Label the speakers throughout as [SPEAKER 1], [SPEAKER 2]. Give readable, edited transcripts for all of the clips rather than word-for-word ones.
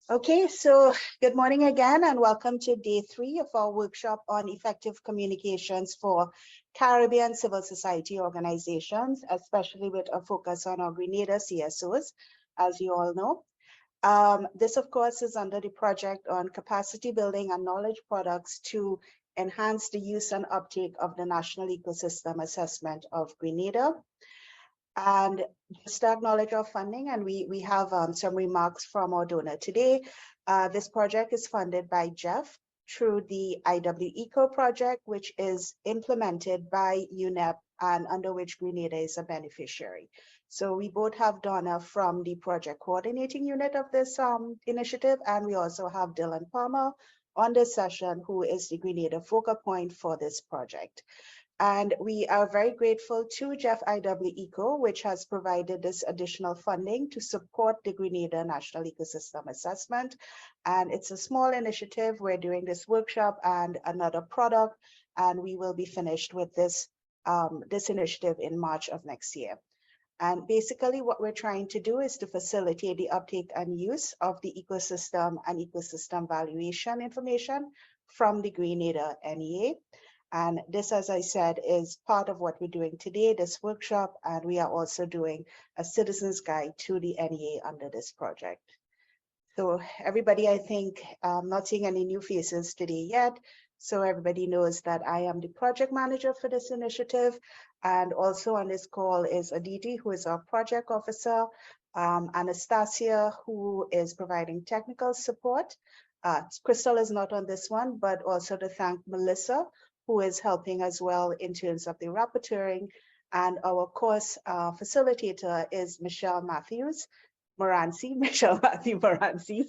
[SPEAKER 1] Okay, so good morning again and welcome to day 3 of our workshop on effective communications for Caribbean civil society organizations, especially with a focus on our Grenada CSOs, as you all know. This, of course, is under the project on capacity building and knowledge products to enhance the use and uptake of the National Ecosystem Assessment of Grenada. And just to acknowledge our funding, and we have some remarks from our donor today. This project is funded by Jeff through the IWECO project, which is implemented by UNEP and under which Grenada is a beneficiary. So we both have Donna from the project coordinating unit of this initiative, and we also have Dylan Palmer on this session, who is the Grenada focal point for this project. And we are very grateful to Jeff IWECO, which has provided this additional funding to support the Grenada National Ecosystem Assessment. And it's a small initiative. We're doing this workshop and another product, and we will be finished with this, this initiative in March of next year. And basically what we're trying to do is to facilitate the uptake and use of the ecosystem and ecosystem valuation information from the Grenada NEA. And this, as I said, is part of what we're doing today, this workshop, and we are also doing a citizen's guide to the NEA under this project. So everybody, I think, not seeing any new faces today yet, so everybody knows that I am the project manager for this initiative. And also on this call is Aditi, who is our project officer, Anastasia, who is providing technical support. Crystal is not on this one, but also to thank Melissa, who is helping as well in terms of the rapporteuring. And our course facilitator is Michelle Matthews Moranci, Michelle Matthew Moranci.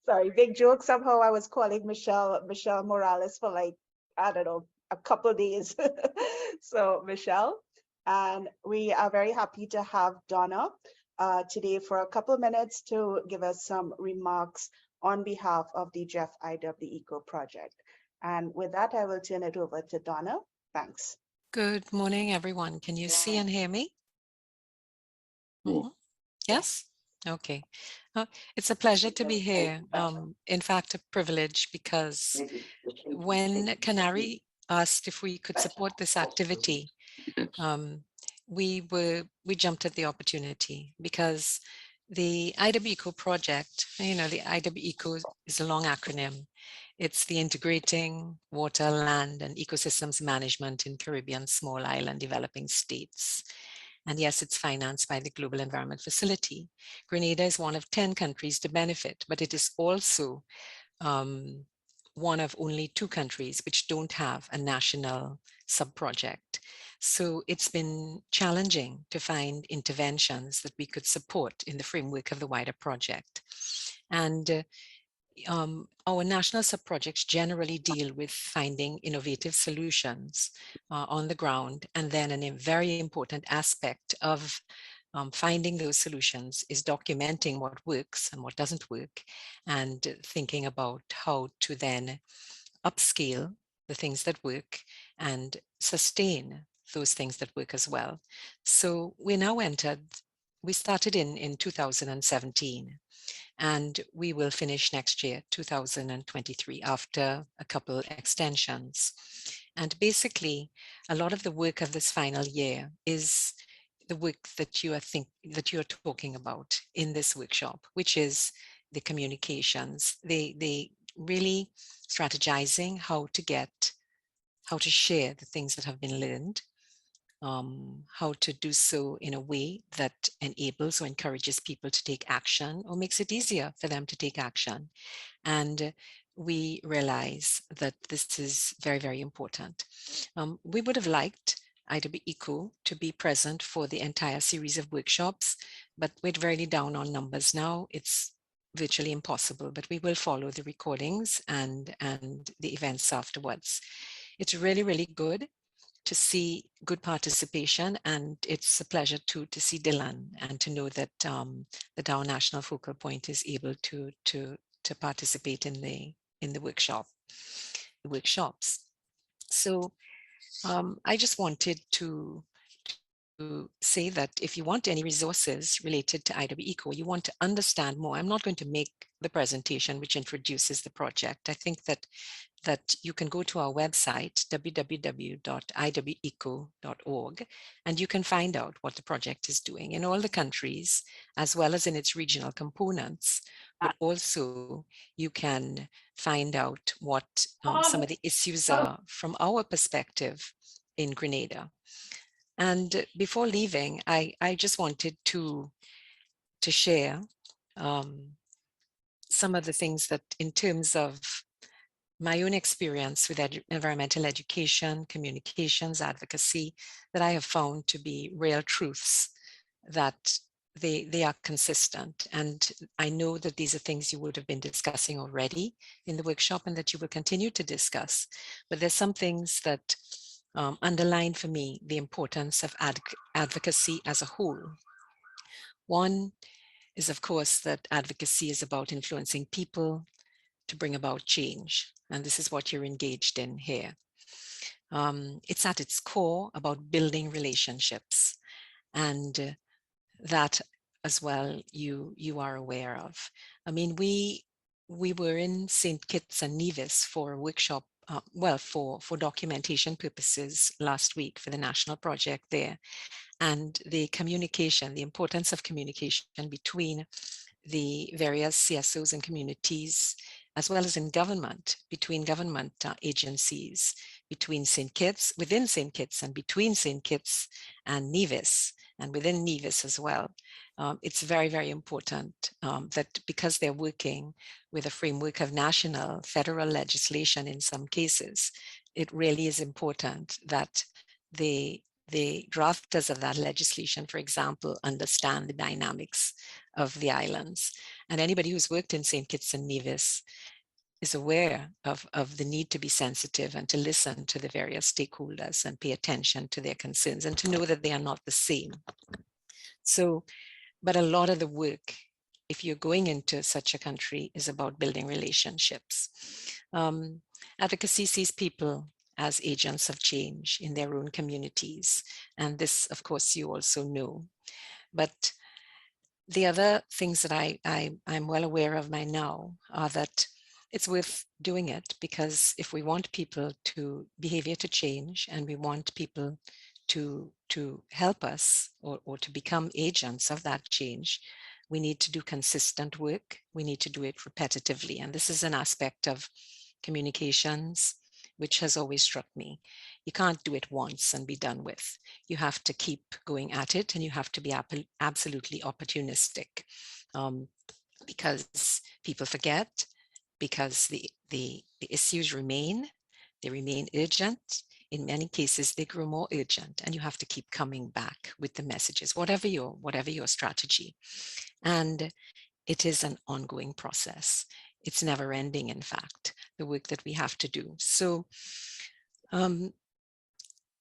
[SPEAKER 1] Sorry, big joke. Somehow I was calling Michelle Morales for like, I don't know, a couple of days. So Michelle, and we are very happy to have Donna today for a couple of minutes to give us some remarks on behalf of the Jeff IWECO project. And with that, I will turn it over to Donna. Thanks.
[SPEAKER 2] Good morning, everyone. Can you see and hear me? Yes? Okay. It's a pleasure to be here. In fact, a privilege, because when Canary asked if we could support this activity, we jumped at the opportunity, because the IWECO project, the IWECO is a long acronym. It's the Integrating Water, Land, and Ecosystems Management in Caribbean Small Island Developing States. And yes, it's financed by the Global Environment Facility. Grenada is one of 10 countries to benefit, but it is also one of only 2 countries which don't have a national sub-project. So it's been challenging to find interventions that we could support in the framework of the wider project. And our national sub-projects generally deal with finding innovative solutions on the ground. And then a very important aspect of finding those solutions is documenting what works and what doesn't work, and thinking about how to then upscale the things that work and sustain those things that work as well. So we started in 2017. And we will finish next year, 2023, after a couple extensions. And basically, a lot of the work of this final year is the work that you are talking about in this workshop, which is the communications. They really strategizing how to share the things that have been learned, how to do so in a way that enables or encourages people to take action, or makes it easier for them to take action. And we realize that this is very, very important. We would have liked IWECO to be present for the entire series of workshops, but we're very down on numbers now. It's virtually impossible, but we will follow the recordings and the events afterwards. It's really, really good to see good participation, and it's a pleasure to see Dylan and to know that the Dow National Focal Point is able to participate in the workshops. So I just wanted to say that if you want any resources related to IWECO, you want to understand more. I'm not going to make the presentation which introduces the project. I think that you can go to our website, www.iweco.org, and you can find out what the project is doing in all the countries, as well as in its regional components. But also you can find out what some of the issues are from our perspective in Grenada. And before leaving, I just wanted to share some of the things that, in terms of my own experience with environmental education, communications, advocacy, that I have found to be real truths, that they are consistent. And I know that these are things you would have been discussing already in the workshop and that you will continue to discuss. But there's some things that underline for me the importance of advocacy as a whole. One is, of course, that advocacy is about influencing people to bring about change. And this is what you're engaged in here. It's at its core about building relationships, and that as well you are aware of. I mean, we were in St. Kitts and Nevis for a workshop, for documentation purposes last week for the national project there. And the communication, the importance of communication between the various CSOs and communities, as well as in government, between government agencies, between St. Kitts, within St. Kitts, and between St. Kitts and Nevis, and within Nevis as well. It's very, very important that, because they're working with a framework of national, federal legislation in some cases, it really is important that the drafters of that legislation, for example, understand the dynamics of the islands. And anybody who's worked in St. Kitts and Nevis is aware of the need to be sensitive and to listen to the various stakeholders and pay attention to their concerns and to know that they are not the same. So, but a lot of the work, if you're going into such a country, is about building relationships. Advocacy sees people as agents of change in their own communities. And this, of course, you also know. But the other things that I'm well aware of by now are that it's worth doing it, because if we want people to behavior to change, and we want people to help us or to become agents of that change, we need to do consistent work. We need to do it repetitively. And this is an aspect of communications which has always struck me. You can't do it once and be done with. You have to keep going at it, and you have to be absolutely opportunistic, because people forget, because the issues remain, they remain urgent. In many cases, they grow more urgent, and you have to keep coming back with the messages, whatever your strategy. And it is an ongoing process. It's never ending, in fact, the work that we have to do. So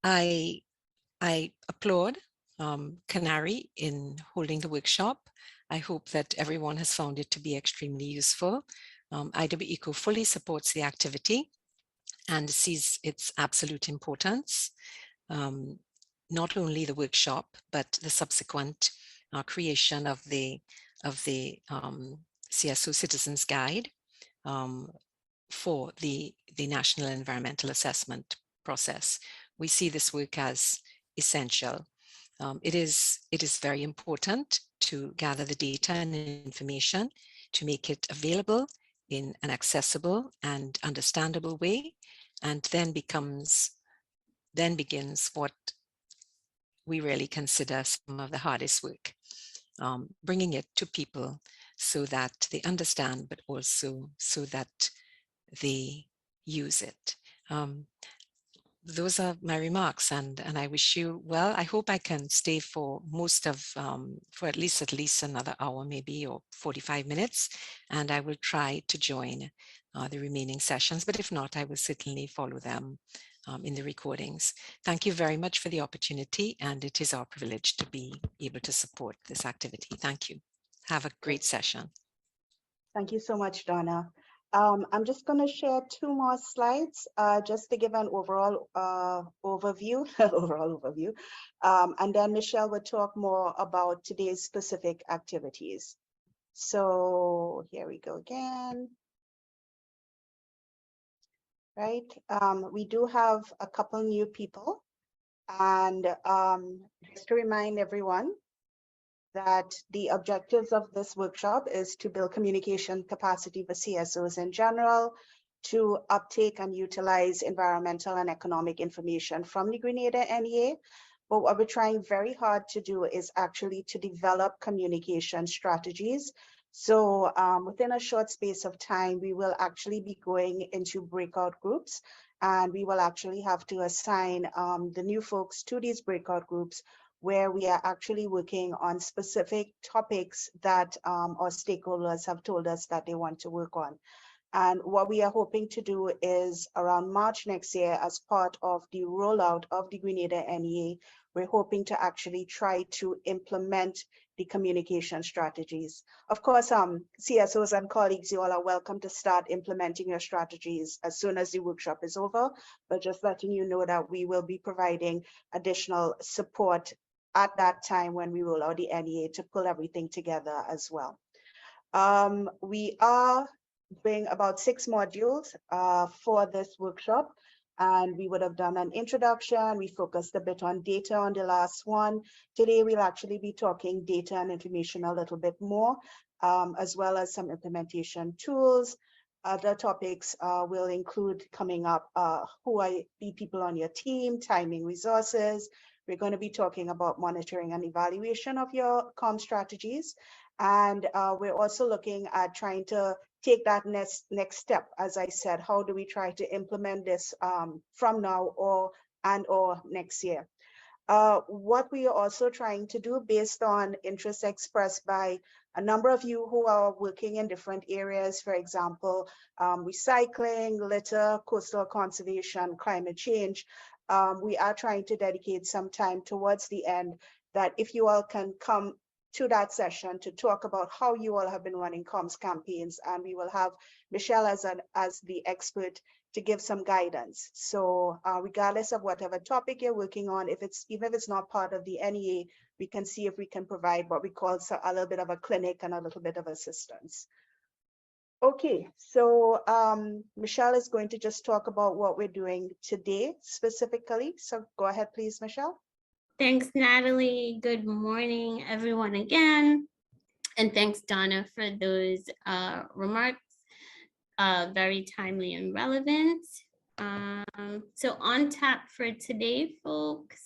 [SPEAKER 2] I applaud Canary in holding the workshop. I hope that everyone has found it to be extremely useful. IWECO fully supports the activity and sees its absolute importance. Not only the workshop, but the subsequent creation of the CSO Citizens Guide for the National Environmental Assessment process. We see this work as essential. It is very important to gather the data and information, to make it available in an accessible and understandable way, and then begins what we really consider some of the hardest work, bringing it to people so that they understand, but also so that they use it. Those are my remarks, and I wish you well. I hope I can stay for most of, for at least another hour, maybe, or 45 minutes, and I will try to join the remaining sessions, but if not, I will certainly follow them in the recordings. Thank you very much for the opportunity, and it is our privilege to be able to support this activity. Thank you. Have a great session.
[SPEAKER 1] Thank you so much, Donna. I'm just going to share two more slides just to give an overall overview, and then Michelle will talk more about today's specific activities. So here we go again. Right, we do have a couple new people, and just to remind everyone that the objectives of this workshop is to build communication capacity for CSOs in general, to uptake and utilize environmental and economic information from the Grenada NEA. But what we're trying very hard to do is actually to develop communication strategies. So within a short space of time, we will actually be going into breakout groups, and we will actually have to assign the new folks to these breakout groups, where we are actually working on specific topics that our stakeholders have told us that they want to work on. And what we are hoping to do is around March next year, as part of the rollout of the Grenada NEA, we're hoping to actually try to implement the communication strategies. Of course, CSOs and colleagues, you all are welcome to start implementing your strategies as soon as the workshop is over, but just letting you know that we will be providing additional support at that time when we roll out the NEA to pull everything together as well. We are doing about 6 modules for this workshop, and we would have done an introduction. We focused a bit on data on the last one. Today, we'll actually be talking data and information a little bit more, as well as some implementation tools. Other topics will include coming up who are the people on your team, timing resources. We're going to be talking about monitoring and evaluation of your comm strategies. And we're also looking at trying to take that next step. As I said, how do we try to implement this from now or next year? What we are also trying to do, based on interest expressed by a number of you who are working in different areas, for example, recycling, litter, coastal conservation, climate change, we are trying to dedicate some time towards the end, that if you all can come to that session to talk about how you all have been running comms campaigns, and we will have Michelle as the expert to give some guidance. So regardless of whatever topic you're working on, even if it's not part of the NEA, we can see if we can provide what we call a little bit of a clinic and a little bit of assistance. Okay, so Michelle is going to just talk about what we're doing today specifically. So go ahead, please, Michelle.
[SPEAKER 3] Thanks, Natalie. Good morning, everyone, again. And thanks, Donna, for those remarks. Very timely and relevant. So on tap for today, folks,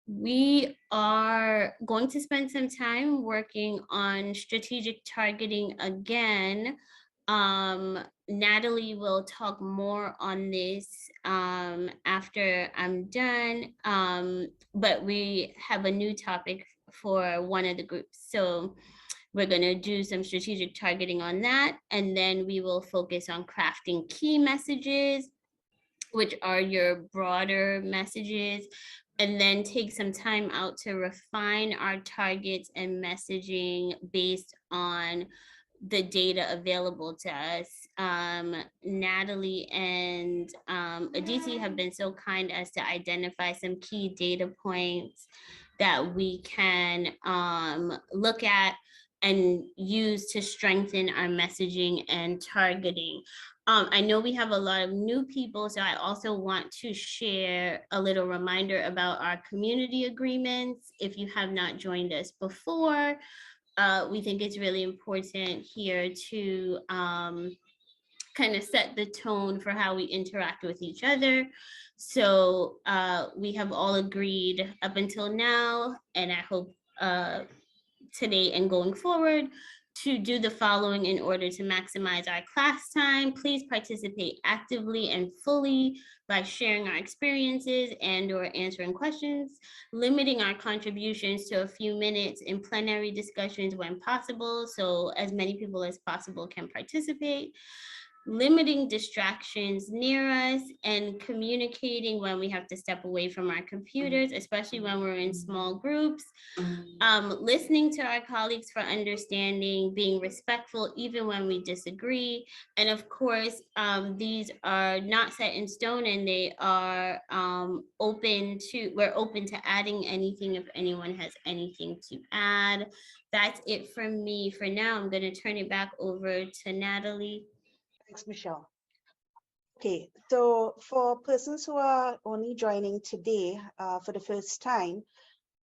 [SPEAKER 3] we are going to spend some time working on strategic targeting again. Natalie will talk more on this after I'm done, but we have a new topic for one of the groups. So we're going to do some strategic targeting on that, and then we will focus on crafting key messages, which are your broader messages, and then take some time out to refine our targets and messaging based on the data available to us. Natalie and Aditi have been so kind as to identify some key data points that we can look at and use to strengthen our messaging and targeting. I know we have a lot of new people, so I also want to share a little reminder about our community agreements. If you have not joined us before, we think it's really important here to kind of set the tone for how we interact with each other. So we have all agreed up until now, and I hope today and going forward, to do the following in order to maximize our class time. Please participate actively and fully by sharing our experiences and or answering questions, limiting our contributions to a few minutes in plenary discussions when possible, so as many people as possible can participate. limiting distractions near us, and communicating when we have to step away from our computers, especially when we're in small groups, listening to our colleagues for understanding, being respectful even when we disagree. And of course, these are not set in stone, and they are we're open to adding anything if anyone has anything to add. That's it from me for now. I'm going to turn it back over to Natalie.
[SPEAKER 1] Thanks, Michelle. Okay, so for persons who are only joining today for the first time,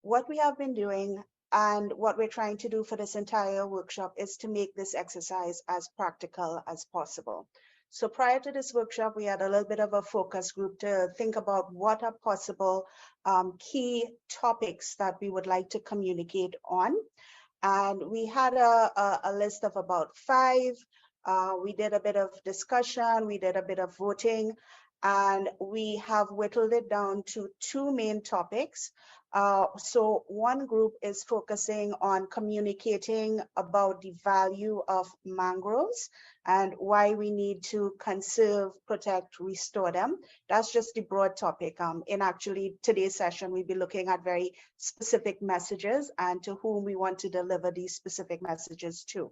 [SPEAKER 1] what we have been doing and what we're trying to do for this entire workshop is to make this exercise as practical as possible. So prior to this workshop, we had a little bit of a focus group to think about what are possible key topics that we would like to communicate on. And we had a list of about 5. We did a bit of discussion, we did a bit of voting, and we have whittled it down to 2 main topics. So one group is focusing on communicating about the value of mangroves and why we need to conserve, protect, restore them. That's just the broad topic. In actually today's session, we'll be looking at very specific messages and to whom we want to deliver these specific messages to.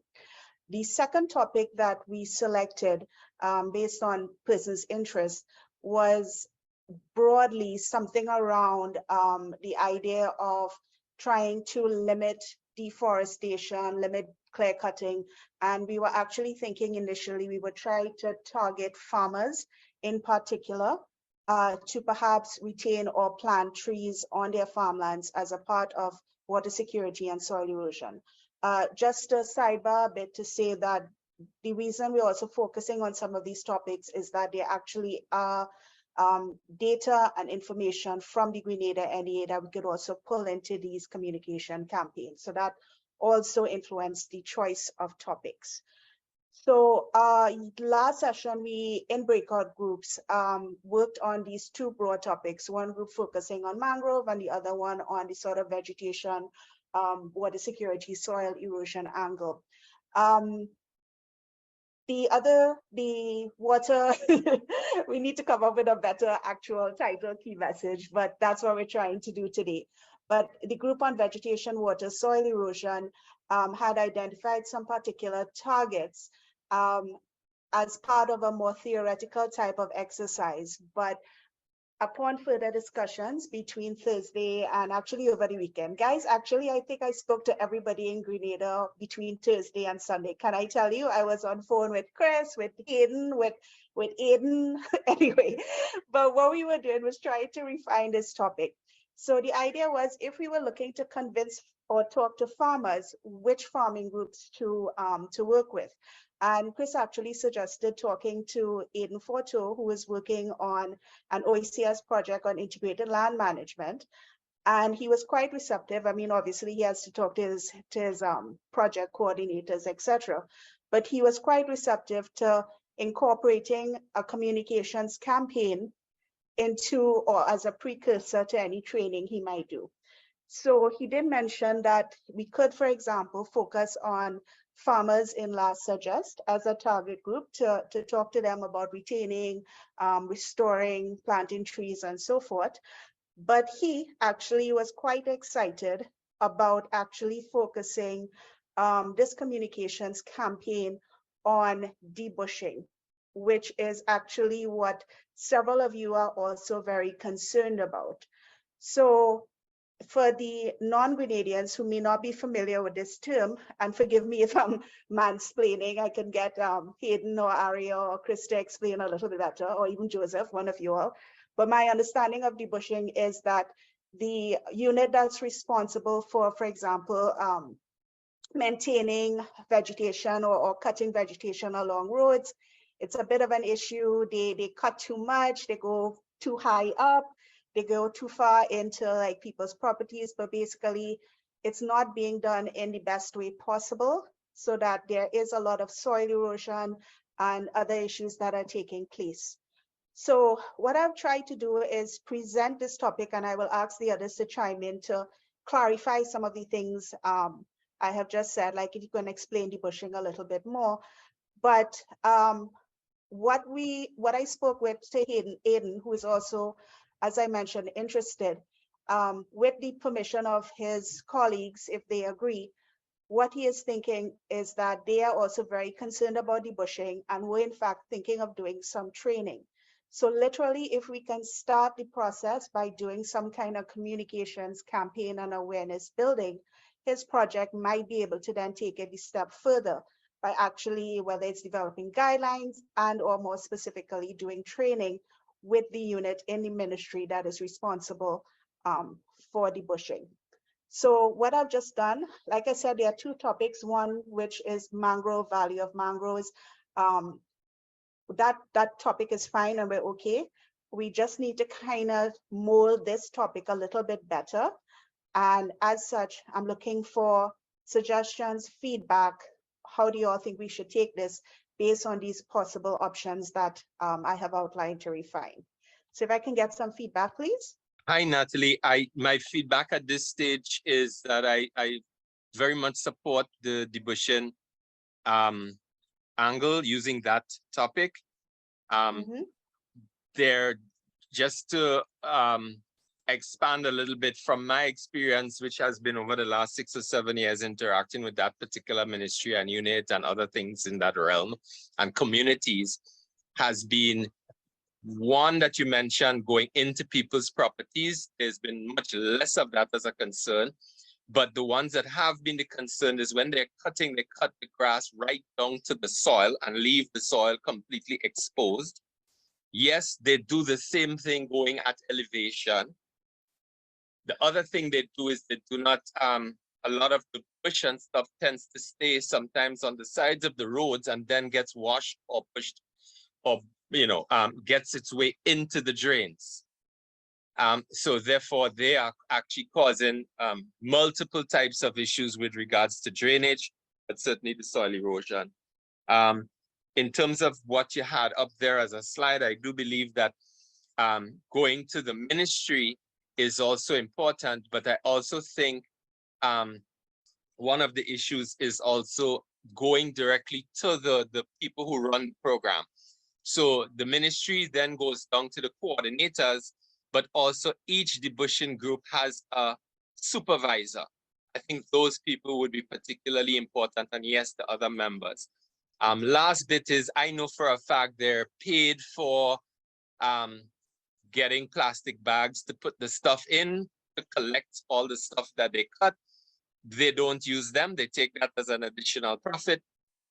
[SPEAKER 1] The second topic that we selected based on persons' interest was broadly something around the idea of trying to limit deforestation, limit clear cutting. And we were actually thinking initially we would try to target farmers in particular to perhaps retain or plant trees on their farmlands as a part of water security and soil erosion. Just a sidebar a bit to say that the reason we're also focusing on some of these topics is that there actually are data and information from the Grenada NEA that we could also pull into these communication campaigns. So that also influenced the choice of topics. So last session, we, in breakout groups, worked on these 2 broad topics, one group focusing on mangrove and the other one on the sort of vegetation, water security, soil erosion angle. The water, we need to come up with a better actual title, key message, but that's what we're trying to do today. But the group on vegetation, water, soil erosion had identified some particular targets as part of a more theoretical type of exercise. But upon further discussions between Thursday and actually over the weekend, guys, actually, I think I spoke to everybody in Grenada between Thursday and Sunday. Can I tell you, I was on phone with Chris, with Hayden, with Aiden, anyway. But what we were doing was trying to refine this topic. So the idea was if we were looking to convince or talk to farmers, which farming groups to work with. And Chris actually suggested talking to Aiden Forto, who is working on an OECS project on integrated land management. And he was quite receptive. I mean, obviously he has to talk to his project coordinators, etc. But he was quite receptive to incorporating a communications campaign into or as a precursor to any training he might do. So he did mention that we could, for example, focus on farmers in La Sagest as a target group to talk to them about retaining, restoring, planting trees and so forth. But he actually was quite excited about actually focusing this communications campaign on debushing, which is actually what several of you are also very concerned about. So for the non-Grenadians who may not be familiar with this term, and forgive me if I'm mansplaining, I can get Hayden or Aria or Chris to explain a little bit better, or even Joseph, one of you all. But my understanding of debushing is that the unit that's responsible for example, maintaining vegetation or cutting vegetation along roads, it's a bit of an issue. They cut too much, they go too high up, they go too far into like people's properties, but basically it's not being done in the best way possible, so that there is a lot of soil erosion and other issues that are taking place. So what I've tried to do is present this topic, and I will ask the others to chime in to clarify some of the things I have just said, like if you can explain debushing a little bit more. But what I spoke with to Aiden, who is also, as I mentioned, interested, with the permission of his colleagues, if they agree, what he is thinking is that they are also very concerned about the bushing and were in fact thinking of doing some training. So literally, if we can start the process by doing some kind of communications campaign and awareness building, his project might be able to then take it a step further by actually, whether it's developing guidelines and or more specifically doing training with the unit in the ministry that is responsible for the bushing. So what I've just done, like I said, there are two topics. One, which is mangrove, value of mangroves. That topic is fine and we're okay. We just need to kind of mold this topic a little bit better. And as such, I'm looking for suggestions, feedback. How do you all think we should take this based on these possible options that I have outlined to refine? So if I can get some feedback, please.
[SPEAKER 4] Hi, Natalie. My feedback at this stage is that I very much support the debushing angle using that topic. There, just to expand a little bit from my experience, which has been over the last 6 or 7 years interacting with that particular ministry and unit and other things in that realm and communities, has been one that you mentioned, going into people's properties. There's been much less of that as a concern, but the ones that have been the concern is when they're cutting, they cut the grass right down to the soil and leave the soil completely exposed. Yes, they do the same thing going at elevation. The other thing they do is they do not, a lot of the bush and stuff tends to stay sometimes on the sides of the roads and then gets washed or pushed or, gets its way into the drains. So therefore, they are actually causing multiple types of issues with regards to drainage, but certainly the soil erosion. In terms of what you had up there as a slide, I do believe that going to the ministry is also important, but I also think one of the issues is also going directly to the people who run the program. So the ministry then goes down to the coordinators, but also each debushing group has a supervisor. I think those people would be particularly important, and yes, the other members. Last bit is, I know for a fact they're paid for getting plastic bags to put the stuff in, to collect all the stuff that they cut. They don't use them. They take that as an additional profit.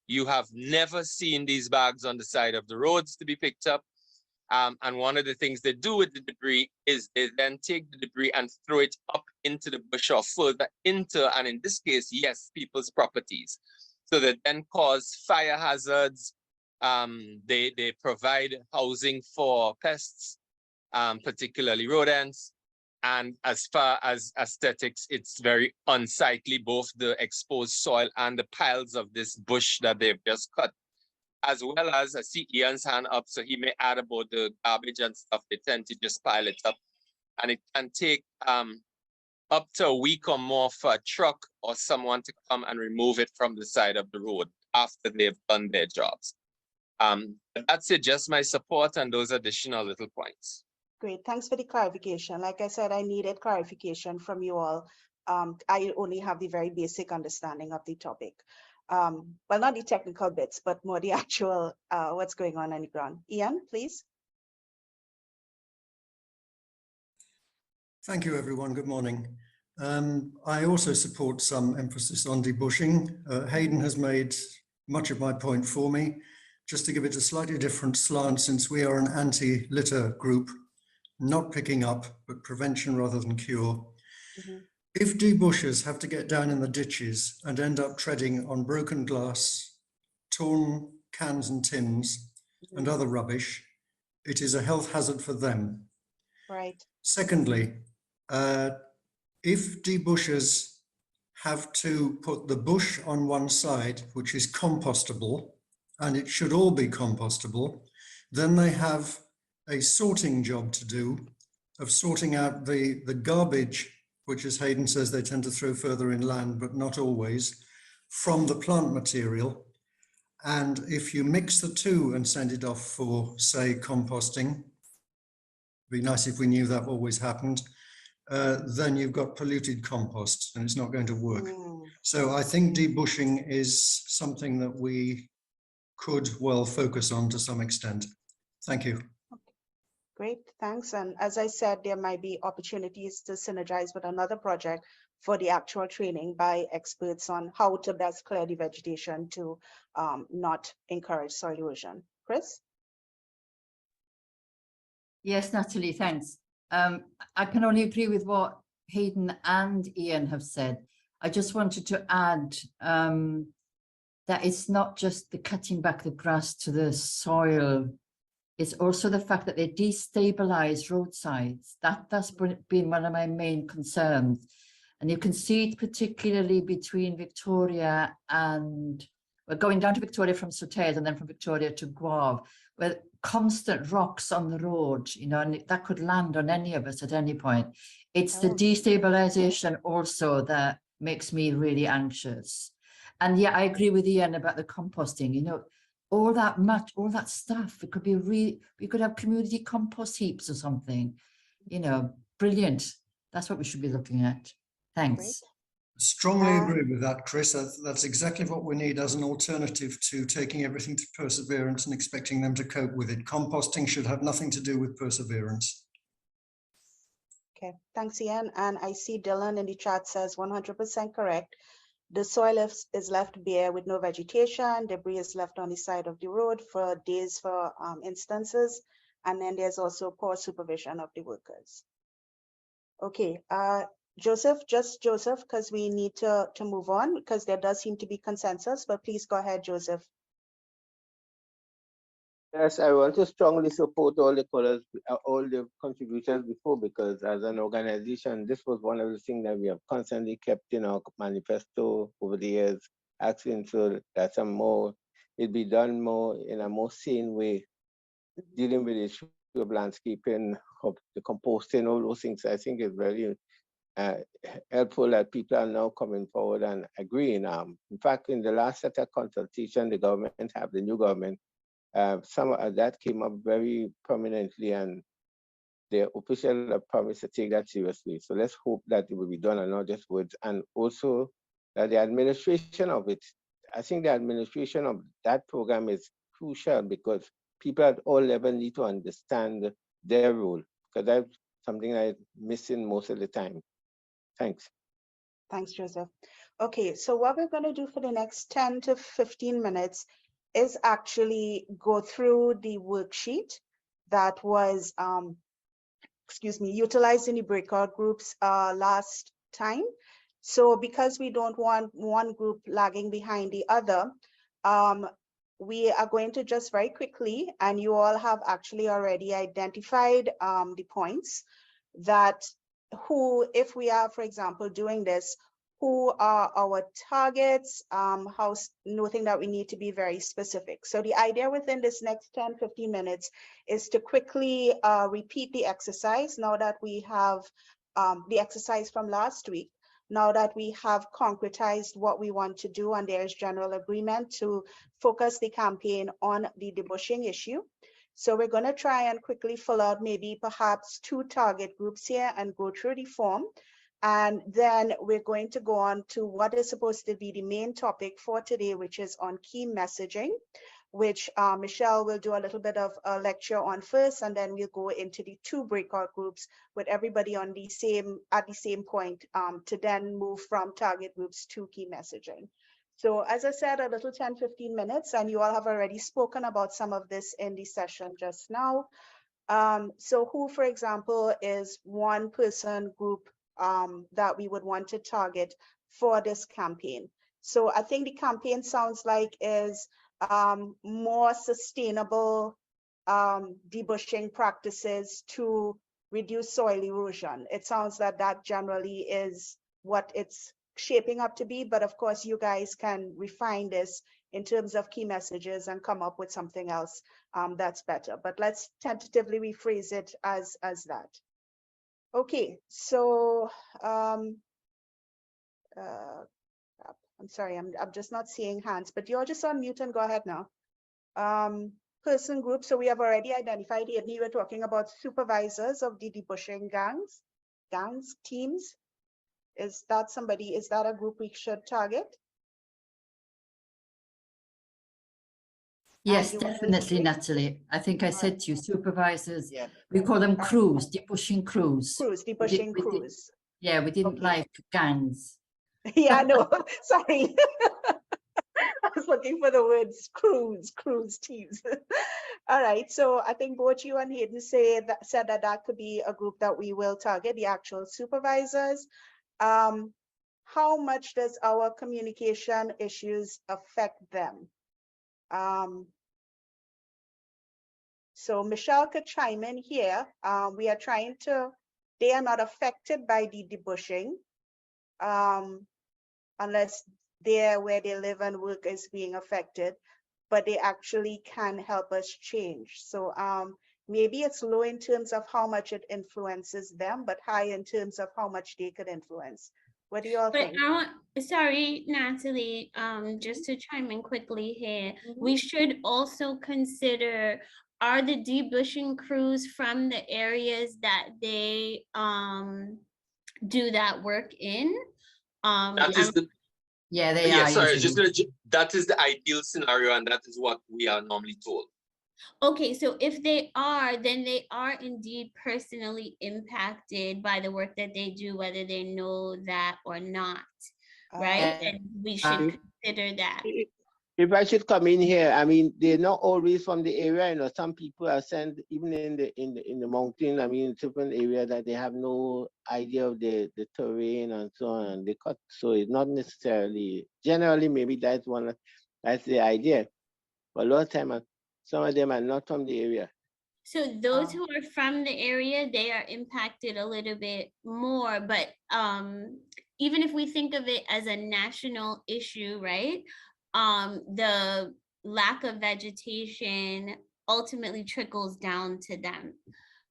[SPEAKER 4] You have never seen these bags on the side of the roads to be picked up. And one of the things they do with the debris is they then take the debris and throw it up into the bush or further into, and in this case, yes, people's properties. So they then cause fire hazards. They provide housing for pests, particularly rodents. And as far as aesthetics, it's very unsightly, both the exposed soil and the piles of this bush that they've just cut. As well as, I see Ian's hand up, so he may add about the garbage and stuff. They tend to just pile it up. And it can take up to a week or more for a truck or someone to come and remove it from the side of the road after they've done their jobs. But that's it, just my support and those additional little points.
[SPEAKER 1] Great, thanks for the clarification. Like I said, I needed clarification from you all. I only have the very basic understanding of the topic. Well, not the technical bits, but more the actual what's going on the ground. Ian, please.
[SPEAKER 5] Thank you, everyone. Good morning. I also support some emphasis on debushing. Hayden has made much of my point for me. Just to give it a slightly different slant, since we are an anti-litter group, not picking up, but prevention rather than cure. If debushers have to get down in the ditches and end up treading on broken glass, torn cans and tins, and other rubbish, it is a health hazard for them.
[SPEAKER 1] Right.
[SPEAKER 5] Secondly, if debushers have to put the bush on one side, which is compostable, and it should all be compostable, then they have a sorting job to do of sorting out the garbage, which, as Hayden says, they tend to throw further inland, but not always, from the plant material. And if you mix the two and send it off for, say, composting, it'd be nice if we knew that always happened, then you've got polluted compost and it's not going to work. So I think debushing is something that we could well focus on to some extent. Thank you.
[SPEAKER 1] Great, thanks. And as I said, there might be opportunities to synergize with another project for the actual training by experts on how to best clear the vegetation to not encourage soil erosion. Chris?
[SPEAKER 6] Yes, Natalie, thanks. I can only agree with what Hayden and Ian have said. I just wanted to add that it's not just the cutting back the grass to the soil, it's also the fact that they destabilize roadsides. That's been one of my main concerns. And you can see it particularly between Victoria and, we're going down to Victoria from Sotez and then from Victoria to Guave, where constant rocks on the road, you know, and that could land on any of us at any point. It's the destabilization also that makes me really anxious. And yeah, I agree with Ian about the composting, you know, all that stuff, it could be we could have community compost heaps or something, you know, brilliant. That's what we should be looking at. Thanks.
[SPEAKER 1] Great.
[SPEAKER 5] Strongly agree with that, Chris. That's exactly what we need as an alternative to taking everything to perseverance and expecting them to cope with it. Composting should have nothing to do with perseverance.
[SPEAKER 1] Okay, thanks, Ian. And I see Dylan in the chat says 100% correct. The soil is left bare with no vegetation. Debris is left on the side of the road for days for instances. And then there's also poor supervision of the workers. Okay, Joseph, because we need to move on because there does seem to be consensus, but please go ahead, Joseph.
[SPEAKER 7] Yes, I want to strongly support all the callers, all the contributors before, because as an organization, this was one of the things that we have constantly kept in our manifesto over the years, asking so that some more, it be done more in a more sane way, dealing with the issue of landscaping, of the composting, all those things. I think is very helpful that people are now coming forward and agreeing. In fact, in the last set of consultation, the new government, some of that came up very prominently, and the official have promised to take that seriously. So let's hope that it will be done and not just words. And also that the administration of it, I think the administration of that program is crucial because people at all levels need to understand their role, because that's something I'm missing most of the time. Thanks.
[SPEAKER 1] Thanks, Joseph. Okay, so what we're going to do for the next 10 to 15 minutes is actually go through the worksheet that was, utilized in the breakout groups last time. So because we don't want one group lagging behind the other, we are going to just very quickly, and you all have actually already identified the points that if we are, for example, doing this, who are our targets, noting that we need to be very specific. So the idea within this next 10, 15 minutes is to quickly repeat the exercise now that we have the exercise from last week. Now that we have concretized what we want to do and there is general agreement to focus the campaign on the debushing issue. So we're going to try and quickly fill out maybe perhaps 2 target groups here and go through the form. And then we're going to go on to what is supposed to be the main topic for today, which is on key messaging, which Michelle will do a little bit of a lecture on first, and then we'll go into the 2 breakout groups with everybody on at the same point to then move from target groups to key messaging. So as I said, a little 10, 15 minutes, and you all have already spoken about some of this in the session just now. So who, for example, is one person group that we would want to target for this campaign? So I think the campaign sounds like is more sustainable debushing practices to reduce soil erosion. It sounds that that generally is what it's shaping up to be, but of course you guys can refine this in terms of key messages and come up with something else that's better. But let's tentatively rephrase it as that. Okay, so I'm sorry, I'm just not seeing hands, but you're just on mute and go ahead now. Person group, so we have already identified here. We were talking about supervisors of the debushing teams. Is that somebody, is that a group we should target?
[SPEAKER 6] Yes,
[SPEAKER 1] you want to
[SPEAKER 6] definitely,
[SPEAKER 1] speak?
[SPEAKER 6] Natalie. I think I said
[SPEAKER 1] right.
[SPEAKER 6] to you, supervisors,
[SPEAKER 7] Yeah.
[SPEAKER 6] we call them
[SPEAKER 1] right.
[SPEAKER 6] crews, debushing crews.
[SPEAKER 1] Crews,
[SPEAKER 6] We did-
[SPEAKER 1] debushing
[SPEAKER 6] we did-
[SPEAKER 1] crews.
[SPEAKER 6] Yeah, we didn't
[SPEAKER 1] Okay.
[SPEAKER 6] like gangs.
[SPEAKER 1] Yeah, no, sorry. I was looking for the words crews teams. All right, so I think both you and Hayden said that could be a group that we will target, the actual supervisors. How much does our communication issues affect them? So Michelle could chime in here. We are trying to, they are not affected by the debushing unless they're where they live and work is being affected, but they actually can help us change. So maybe it's low in terms of how much it influences them, but high in terms of how much they could influence. What do you all
[SPEAKER 3] But
[SPEAKER 1] think?
[SPEAKER 3] sorry, Natalie, just to chime in quickly here,
[SPEAKER 1] Mhm.
[SPEAKER 3] we should also consider, are the debushing crews from the areas that they do that work in?
[SPEAKER 4] That is the,
[SPEAKER 6] Yeah, they
[SPEAKER 4] yeah,
[SPEAKER 6] are
[SPEAKER 4] sorry,
[SPEAKER 6] usually.
[SPEAKER 4] that is the ideal scenario, and that is what we are normally told.
[SPEAKER 3] Okay, so if they are, then they are indeed personally impacted by the work that they do, whether they know that or not, right? And we should consider that.
[SPEAKER 7] If I should come in here, I mean, they're not always from the area. You know, some people are sent even in the mountain. I mean, different area that they have no idea of the terrain and so on. And they cut, so it's not necessarily. Generally, maybe that's the idea. But a lot of time, some of them are not from the area.
[SPEAKER 3] So those who are from the area, they are impacted a little bit more, but even if we think of it as a national issue, right? The lack of vegetation ultimately trickles down to them,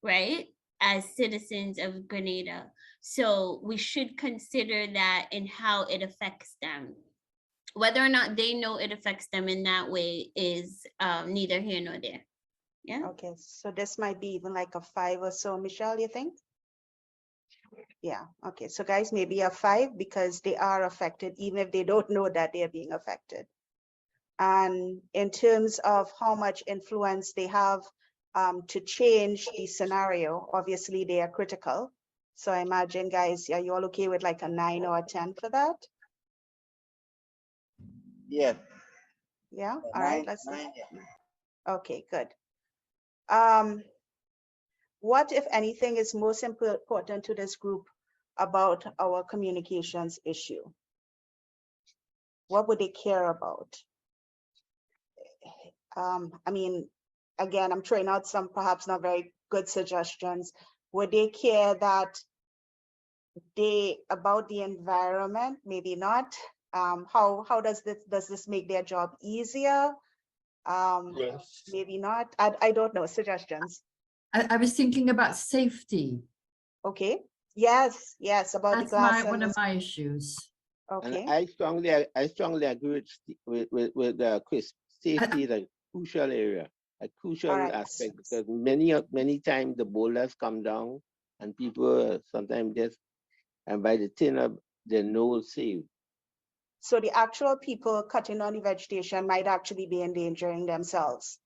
[SPEAKER 3] right? As citizens of Grenada. So we should consider that in how it affects them. Whether or not they know it affects them in that way is neither here nor there. Yeah.
[SPEAKER 1] Okay, so this might be even like a 5 or so, Michelle, you think? Yeah, okay, so guys, maybe a 5 because they are affected, even if they don't know that they're being affected. And in terms of how much influence they have to change the scenario, obviously they are critical. So I imagine, guys, are you all okay with like a 9 or a 10 for that?
[SPEAKER 7] Yeah.
[SPEAKER 1] Yeah, all
[SPEAKER 7] 9,
[SPEAKER 1] right, let's
[SPEAKER 7] 9,
[SPEAKER 1] okay, good. What, if anything, is most important to this group about our communications issue? What would they care about? I mean, again, I'm throwing out some perhaps not very good suggestions. Would they care that about the environment? Maybe not. How does this make their job easier?
[SPEAKER 4] Yes.
[SPEAKER 1] Maybe not. I don't know. Suggestions.
[SPEAKER 6] I was thinking about safety.
[SPEAKER 1] Okay. Yes. About the
[SPEAKER 6] That's
[SPEAKER 1] glass
[SPEAKER 6] one
[SPEAKER 1] and
[SPEAKER 6] of my issues.
[SPEAKER 1] okay.
[SPEAKER 7] And I strongly agree with Chris. Safety is a crucial area, a crucial
[SPEAKER 1] All right.
[SPEAKER 7] aspect, because many times the boulders come down and people sometimes just, and by the tin up, they're no safe.
[SPEAKER 1] So the actual people cutting on the vegetation might actually be endangering themselves.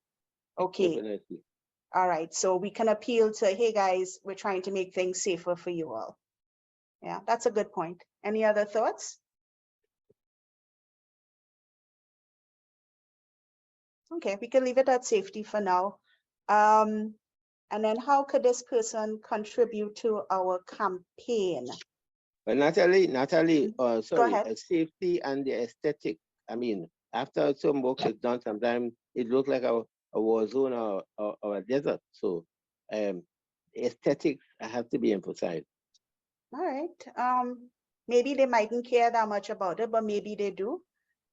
[SPEAKER 1] Okay.
[SPEAKER 7] Definitely.
[SPEAKER 1] All right. So we can appeal to, hey guys, we're trying to make things safer for you all. Yeah, that's a good point. Any other thoughts? Okay, we can leave it at safety for now. And then how could this person contribute to our campaign?
[SPEAKER 7] But Natalie,
[SPEAKER 1] Go
[SPEAKER 7] sorry,
[SPEAKER 1] ahead.
[SPEAKER 7] safety and the aesthetic. I mean, after some work is done, sometimes it looks like a war zone or a desert. So aesthetics have to be emphasized.
[SPEAKER 1] All right. Maybe they mightn't care that much about it, but maybe they do.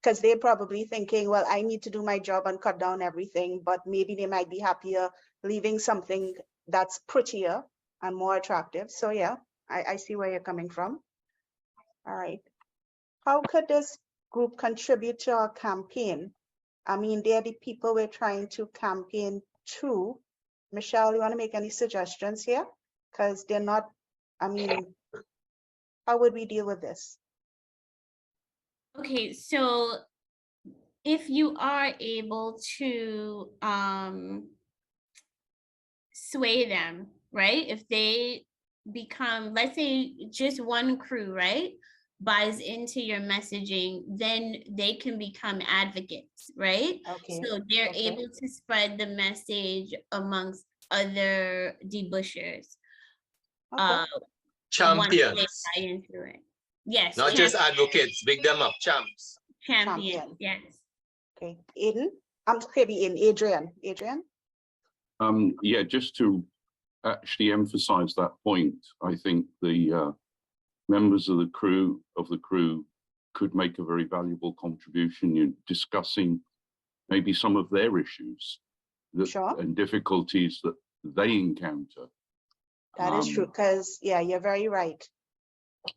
[SPEAKER 1] Because they're probably thinking, well, I need to do my job and cut down everything, but maybe they might be happier leaving something that's prettier and more attractive. So yeah, I see where you're coming from. All right. How could this group contribute to our campaign, I mean, they're the people we're trying to campaign to. Michelle, you want to make any suggestions here? Because they're not, I mean, how would we deal with this?
[SPEAKER 3] Okay, so if you are able to sway them, right? If they become, let's say just one crew, right, buys into your messaging, then they can become advocates, right?
[SPEAKER 1] Okay.
[SPEAKER 3] So they're
[SPEAKER 1] Okay.
[SPEAKER 3] able to spread the message amongst other debushers.
[SPEAKER 1] Okay.
[SPEAKER 3] Once they
[SPEAKER 4] Champions,
[SPEAKER 3] buy into it. Yes,
[SPEAKER 4] not just advocates, big them up, champs.
[SPEAKER 3] champion.
[SPEAKER 1] Champion.
[SPEAKER 3] Yes.
[SPEAKER 1] Okay. Aiden? I'm maybe in Adrian. Adrian?
[SPEAKER 8] Yeah, just to actually emphasize that point, I think the members of the crew could make a very valuable contribution in discussing maybe some of their issues
[SPEAKER 1] Sure.
[SPEAKER 8] and difficulties that they encounter.
[SPEAKER 1] That is true, because yeah, you're very right.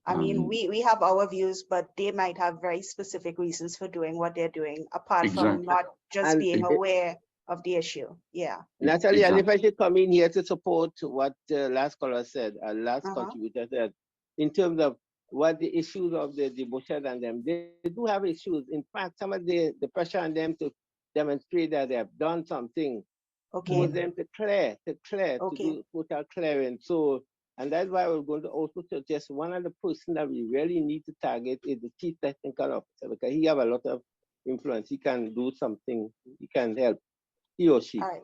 [SPEAKER 1] I mean, we have our views, but they might have very specific reasons for doing what they're doing, apart from
[SPEAKER 8] Exactly.
[SPEAKER 1] not just
[SPEAKER 7] And
[SPEAKER 1] being
[SPEAKER 7] it-
[SPEAKER 1] aware of the issue. Yeah.
[SPEAKER 7] Natalie, and if
[SPEAKER 8] Exactly.
[SPEAKER 7] I should come in here to support what the last caller said, last
[SPEAKER 1] Uh-huh.
[SPEAKER 7] contributor said, in terms of what the issues of the debushers and them, they do have issues. In fact, some of the pressure on them to demonstrate that they have done something,
[SPEAKER 1] Okay.
[SPEAKER 7] force them to clear, to
[SPEAKER 1] Okay.
[SPEAKER 7] do total clearing. So, and that's why we're going to also suggest one of the person that we really need to target is the chief technical officer, because he have a lot of influence. He can do something. He can help. He or she.
[SPEAKER 1] All right.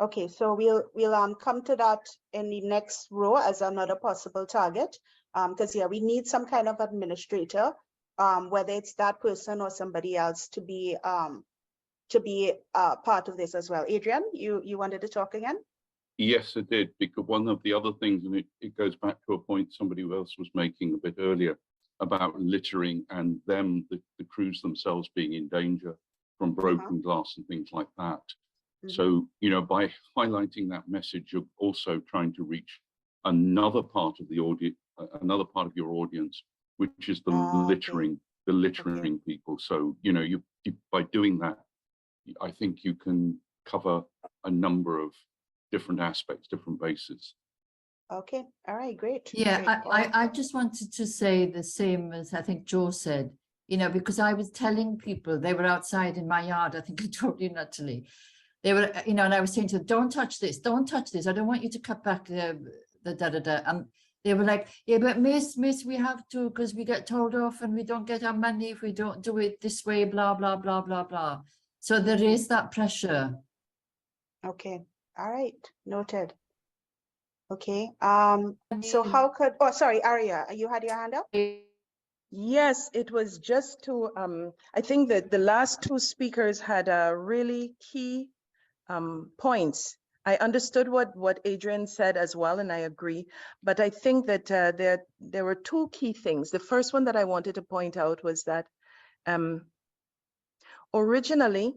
[SPEAKER 1] Okay, so we'll come to that in the next row as another possible target. Because yeah, we need some kind of administrator, whether it's that person or somebody else to be part of this as well. Adrian, you wanted to talk again?
[SPEAKER 8] Yes, it did, because one of the other things, and it goes back to a point somebody else was making a bit earlier about littering and them, the crews themselves being in danger from broken glass and things like that. So, you know, by highlighting that message, you're also trying to reach another part of the audience, another part of your audience, which is the littering people. So, you know, you by doing that, I think you can cover a number of different aspects, different bases.
[SPEAKER 1] Okay, all right, great.
[SPEAKER 6] Yeah,
[SPEAKER 1] Great.
[SPEAKER 6] I just wanted to say the same as I think Joe said, you know, because I was telling people, they were outside in my yard, I think I told you, Natalie. They were, you know, and I was saying to them, don't touch this, I don't want you to cut back the da-da-da. And they were like, yeah, but miss, we have to, because we get told off and we don't get our money if we don't do it this way, blah, blah, blah, blah, blah. So there is that pressure.
[SPEAKER 1] Okay, all right, noted. Okay, so how could, oh, sorry, Aria, you had your hand up?
[SPEAKER 9] Yes, it was just to, I think that the last two speakers had really key points. I understood what Adrian said as well, and I agree. But I think that there were two key things. The first one that I wanted to point out was that originally,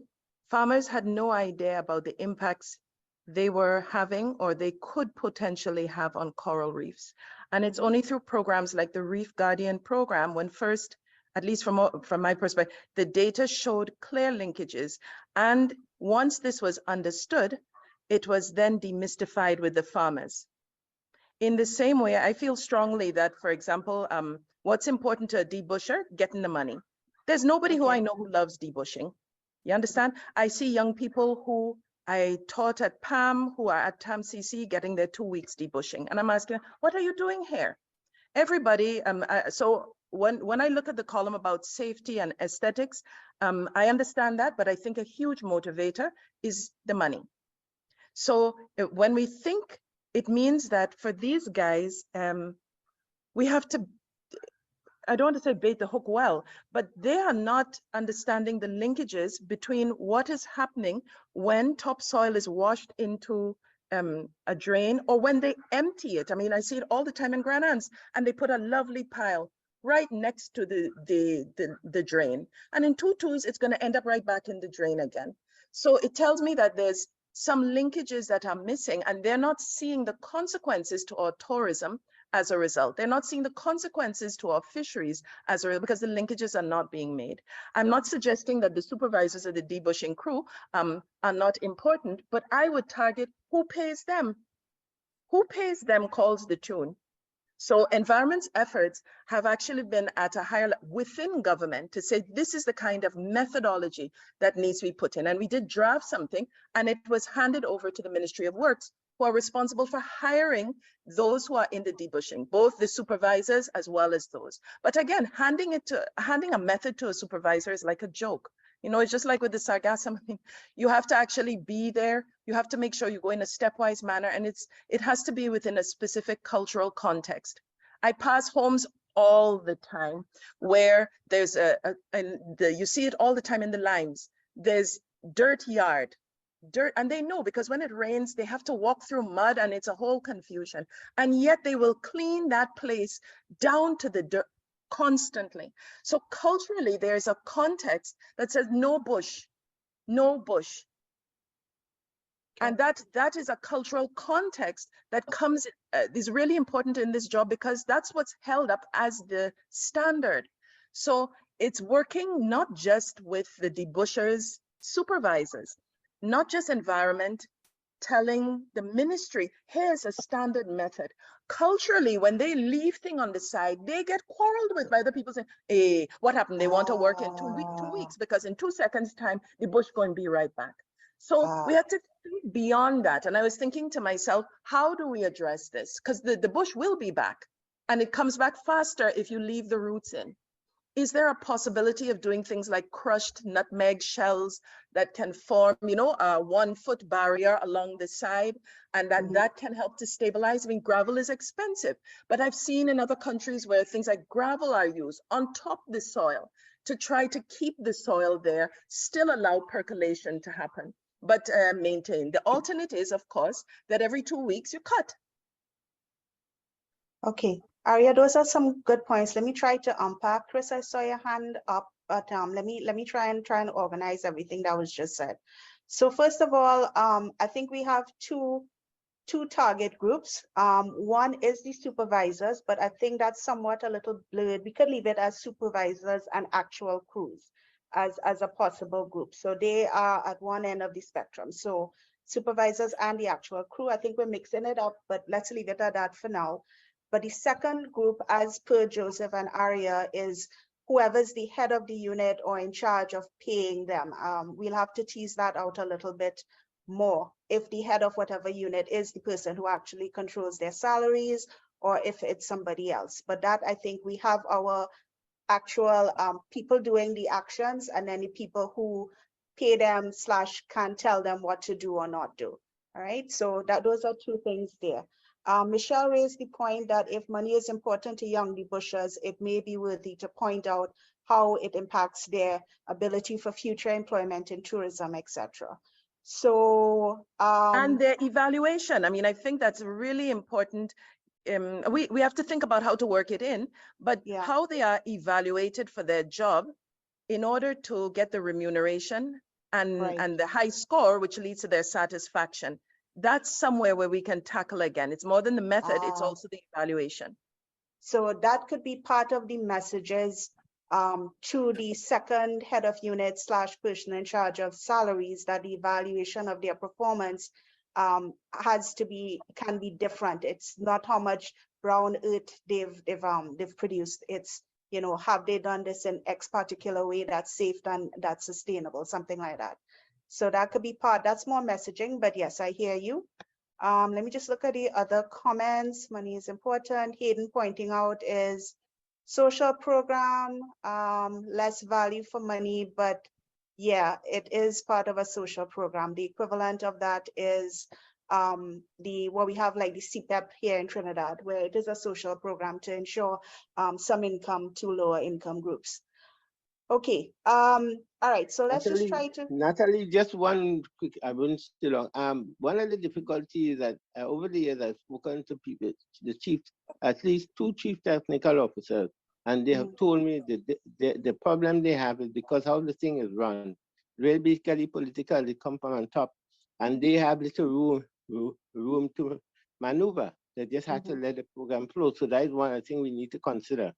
[SPEAKER 9] farmers had no idea about the impacts they were having or they could potentially have on coral reefs. And it's only through programs like the Reef Guardian program when first, at least from my perspective, the data showed clear linkages. And once this was understood, it was then demystified with the farmers. In the same way, I feel strongly that, for example, what's important to a debusher? Getting the money. There's nobody who I know who loves debushing. You understand? I see young people who I taught at PAM, who are at TAM-CC getting their 2 weeks debushing. And I'm asking, what are you doing here? Everybody, so when I look at the column about safety and aesthetics, I understand that, but I think a huge motivator is the money. So when we think, it means that for these guys, we have to, I don't want to say bait the hook well, but they are not understanding the linkages between what is happening when topsoil is washed into a drain or when they empty it. I mean, I see it all the time in Grand Anse, and they put a lovely pile right next to the drain. And in 2/2s, it's going to end up right back in the drain again. So it tells me that there's some linkages that are missing, and they're not seeing the consequences to our tourism as a result. They're not seeing the consequences to our fisheries as a result because the linkages are not being made. I'm not suggesting that the supervisors of the debushing crew are not important, but I would target who pays them. Who pays them calls the tune. So environment's efforts have actually been at a higher level within government to say this is the kind of methodology that needs to be put in. And we did draft something and it was handed over to the Ministry of Works, who are responsible for hiring those who are in the debushing, both the supervisors as well as those. But again, handing a method to a supervisor is like a joke. You know, it's just like with the sargassum. I mean, you have to actually be there. You have to make sure you go in a stepwise manner, and it has to be within a specific cultural context. I pass homes all the time where there's you see it all the time in the limes. There's dirt yard, dirt, and they know because when it rains, they have to walk through mud and it's a whole confusion. And yet they will clean that place down to the dirt constantly. So culturally, there's a context that says no bush, no bush. And that is a cultural context that comes, is really important in this job because that's what's held up as the standard. So it's working not just with the debushers, supervisors, not just environment, telling the ministry, here's a standard method. Culturally, when they leave thing on the side, they get quarreled with by the people saying, hey, what happened? They want to work in 2 weeks because in 2 seconds time, the bush going to be right back. So we have to think beyond that. And I was thinking to myself, how do we address this? Because the bush will be back and it comes back faster if you leave the roots in. Is there a possibility of doing things like crushed nutmeg shells that can form, you know, a 1-foot barrier along the side, and that can help to stabilize? I mean, gravel is expensive, but I've seen in other countries where things like gravel are used on top of the soil to try to keep the soil there, still allow percolation to happen, but maintain. The alternate is, of course, that every 2 weeks you cut.
[SPEAKER 1] Okay, Aria, those are some good points. Let me try to unpack. Chris, I saw your hand up, but let me try and organize everything that was just said. So first of all, I think we have two target groups. One is the supervisors, but I think that's somewhat a little blurred. We could leave it as supervisors and actual crews as a possible group. So they are at one end of the spectrum. So supervisors and the actual crew, I think we're mixing it up, but let's leave it at that for now. But the second group, as per Joseph and Aria, is whoever's the head of the unit or in charge of paying them. We'll have to tease that out a little bit more if the head of whatever unit is the person who actually controls their salaries or if it's somebody else. But that, I think we have our actual people doing the actions and then the people who pay them / can tell them what to do or not do. All right, so those are two things there. Michelle raised the point that if money is important to young debushers, it may be worthy to point out how it impacts their ability for future employment in tourism, etc. So
[SPEAKER 9] and their evaluation. I mean, I think that's really important. We have to think about how to work it in, but how they are evaluated for their job in order to get the remuneration and the high score, which leads to their satisfaction. That's somewhere where we can tackle again. It's more than the method, it's also the evaluation.
[SPEAKER 1] So that could be part of the messages to the second head of unit / person in charge of salaries, that the evaluation of their performance can be different. It's not how much brown earth they've produced. It's, you know, have they done this in X particular way that's safe and that's sustainable, something like that. So that could be part, that's more messaging, but yes, I hear you. Let me just look at the other comments. Money is important. Hayden pointing out is social program, less value for money, but yeah, it is part of a social program. The equivalent of that is what we have like the CPEP here in Trinidad, where it is a social program to ensure some income to lower income groups. Okay, all right, so let's just try to.
[SPEAKER 7] Natalie, just one quick, I wouldn't stay long. One of the difficulties that over the years I've spoken to people, the chief, at least 2 chief technical officers, and they have told me that the problem they have is because how the thing is run, really basically politically come from on top, and they have little room to maneuver. They just had to let the program flow. So that is one thing we need to consider.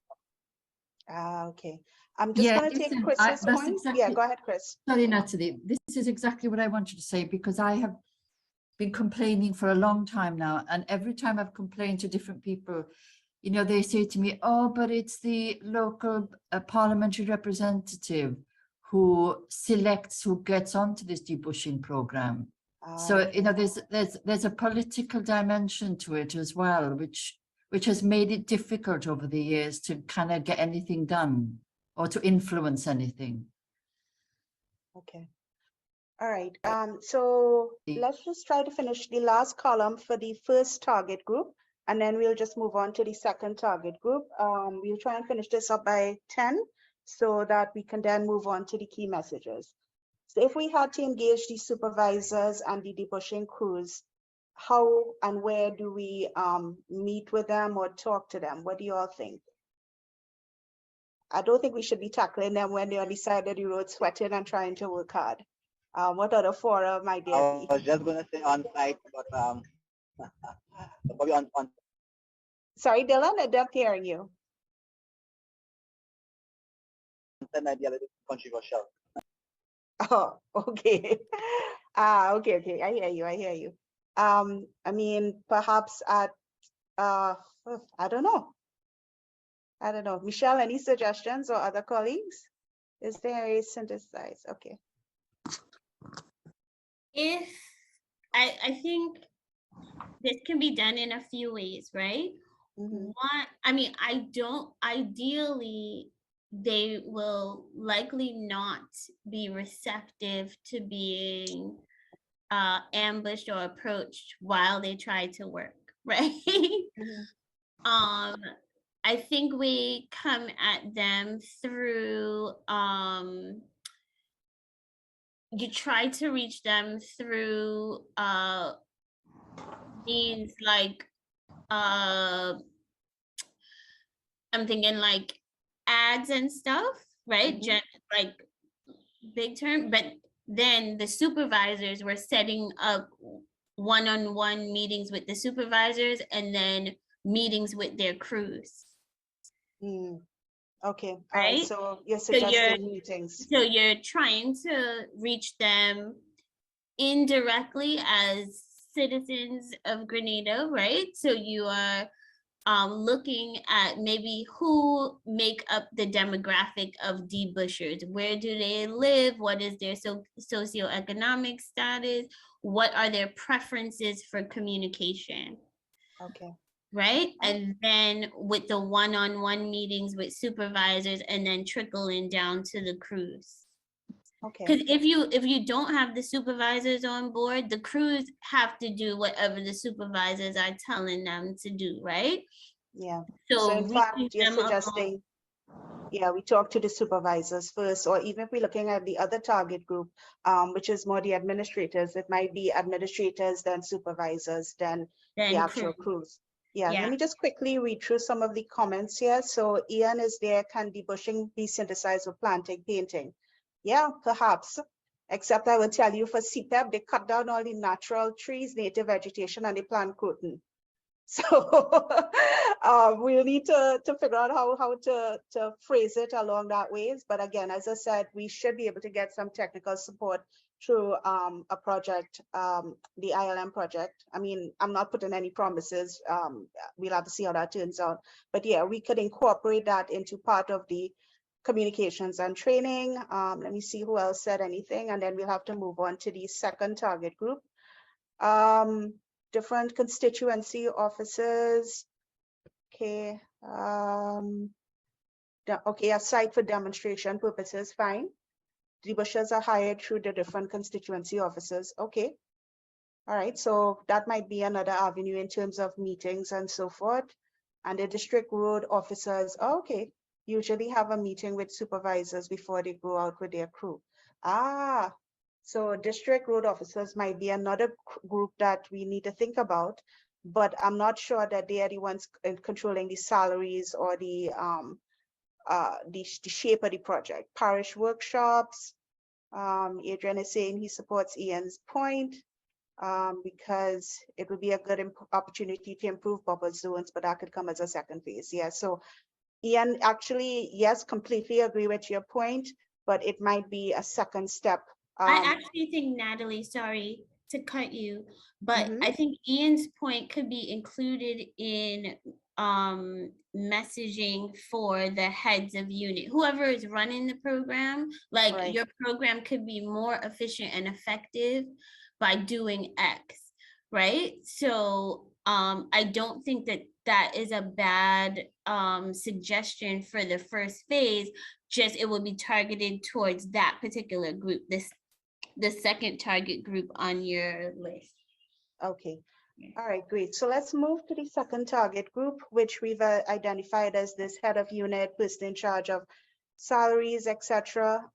[SPEAKER 1] Okay. I'm just going to take
[SPEAKER 6] listen,
[SPEAKER 1] Chris's
[SPEAKER 6] that's
[SPEAKER 1] point.
[SPEAKER 6] exactly,
[SPEAKER 1] Yeah, go ahead, Chris.
[SPEAKER 6] sorry, Natalie, this is exactly what I wanted to say, because I have been complaining for a long time now, and every time I've complained to different people, you know, they say to me, oh, but it's the local parliamentary representative who selects who gets onto this debushing program. So, you know, there's a political dimension to it as well, which has made it difficult over the years to kind of get anything done or to influence anything.
[SPEAKER 1] Okay. All right. So let's just try to finish the last column for the first target group, and then we'll just move on to the second target group. We'll try and finish this up by 10 so that we can then move on to the key messages. So if we had to engage the supervisors and the debushing crews, how and where do we meet with them or talk to them? What do you all think? I don't think we should be tackling them when they're on the side of the road sweating and trying to work hard. What other forum might there be?
[SPEAKER 10] I was just gonna say on site, but probably on.
[SPEAKER 1] Sorry, Dylan, I don't hearing you.
[SPEAKER 10] Might be a little controversial.
[SPEAKER 1] Oh, okay. Okay. I hear you. I mean, perhaps at I don't know. Michelle, any suggestions or other colleagues? Is there a synthesize? Okay.
[SPEAKER 3] If I think this can be done in a few ways, right?
[SPEAKER 1] Mhm.
[SPEAKER 3] One, I mean, ideally, they will likely not be receptive to being ambushed or approached while they try to work, right?
[SPEAKER 1] Mhm.
[SPEAKER 3] I think we come at them through you try to reach them through means like I'm thinking like ads and stuff, right?
[SPEAKER 1] Mhm.
[SPEAKER 3] Like big term, but then the supervisors were setting up one-on-one meetings with the supervisors and then meetings with their crews.
[SPEAKER 1] Okay. All right.
[SPEAKER 3] Right?
[SPEAKER 1] So you're
[SPEAKER 3] So you're
[SPEAKER 1] suggesting meetings.
[SPEAKER 3] so you're trying to reach them indirectly as citizens of Grenada, right? So you are looking at maybe who make up the demographic of debushers. Where do they live? What is their socioeconomic status? What are their preferences for communication?
[SPEAKER 1] Okay.
[SPEAKER 3] Right? And then with the one-on-one meetings with supervisors and then trickling down to the crews.
[SPEAKER 1] Okay.
[SPEAKER 3] Because if you don't have the supervisors on board, the crews have to do whatever the supervisors are telling them to do, right?
[SPEAKER 1] Yeah.
[SPEAKER 3] So
[SPEAKER 1] So in fact,
[SPEAKER 3] reaching
[SPEAKER 1] you're
[SPEAKER 3] them along-
[SPEAKER 1] suggesting, yeah, we talk to the supervisors first, or even if we're looking at the other target group, which is more the administrators, it might be administrators, then supervisors, then the
[SPEAKER 3] then
[SPEAKER 1] actual
[SPEAKER 3] crew.
[SPEAKER 1] crews. Yeah,
[SPEAKER 3] Yeah.
[SPEAKER 1] let me just quickly read through some of the comments here. So Ian is there, can debushing be synthesized with planting, painting? Yeah, perhaps. Except I will tell you for CPEP, they cut down all the natural trees, native vegetation, and they plant cotton. So we'll need to figure out how to phrase it along that ways. But again, as I said, we should be able to get some technical support through a project, the ILM project. I mean, I'm not putting any promises. We'll have to see how that turns out. But yeah, we could incorporate that into part of the communications and training. Let me see who else said anything, and then we'll have to move on to the second target group. Different constituency officers. Okay. Okay, a site for demonstration purposes, fine. Debushers are hired through the different constituency officers. Okay. All right, so that might be another avenue in terms of meetings and so forth. And the district road officers, okay, usually have a meeting with supervisors before they go out with their crew. So district road officers might be another group that we need to think about, but I'm not sure that they are the ones controlling the salaries or the shape of the project. Parish workshops. Adrian is saying he supports Ian's point. because it would be a good opportunity to improve buffer zones, but that could come as a second phase. Yeah, so Ian, actually, yes, completely agree with your point, but it might be a second step.
[SPEAKER 3] I actually think, Natalie, sorry to cut you, but
[SPEAKER 1] Mhm.
[SPEAKER 3] I think Ian's point could be included in messaging for the heads of unit, whoever is running the program. Like
[SPEAKER 1] Right.
[SPEAKER 3] your program could be more efficient and effective by doing X, right? So I don't think that that is a bad suggestion for the first phase. Just it will be targeted towards that particular group, the second target group on your list.
[SPEAKER 1] Okay. All right, great. So let's move to the second target group, which we've identified as this head of unit, person in charge of salaries, etc.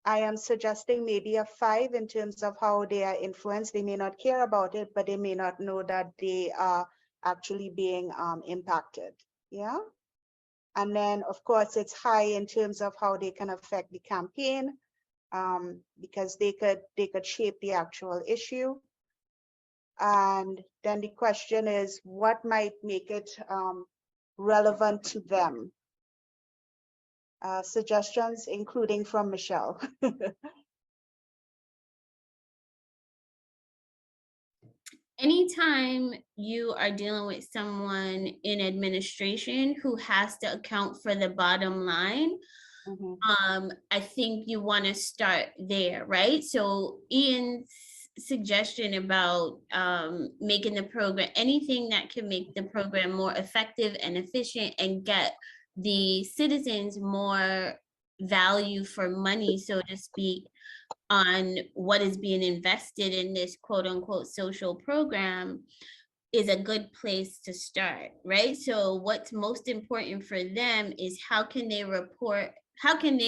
[SPEAKER 1] I am suggesting maybe a 5 in terms of how they are influenced. They may not care about it, but they may not know that they are actually being impacted. Yeah. And then, of course, it's high in terms of how they can affect the campaign, because they could shape the actual issue. And then the question is, what might make it relevant to them? Suggestions, including from Michelle.
[SPEAKER 3] Anytime you are dealing with someone in administration who has to account for the bottom line, I think you want to start there, right? So Ian's suggestion about making the program, anything that can make the program more effective and efficient and get the citizens more value for money, so to speak, on what is being invested in this quote unquote social program is a good place to start, right? So what's most important for them is how can they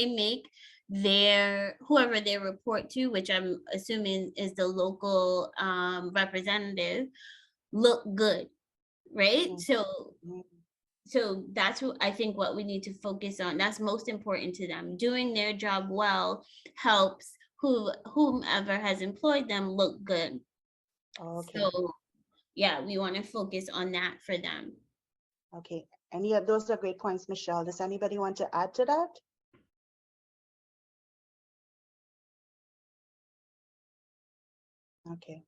[SPEAKER 3] make their, whoever they report to, which I'm assuming is the local representative, look good, right? So that's what I think what we need to focus on. That's most important to them. Doing their job well helps whomever has employed them look good.
[SPEAKER 1] Okay.
[SPEAKER 3] So yeah, we want to focus on that for them.
[SPEAKER 1] Okay, and yeah, those are great points, Michelle. Does anybody want to add to that? Okay,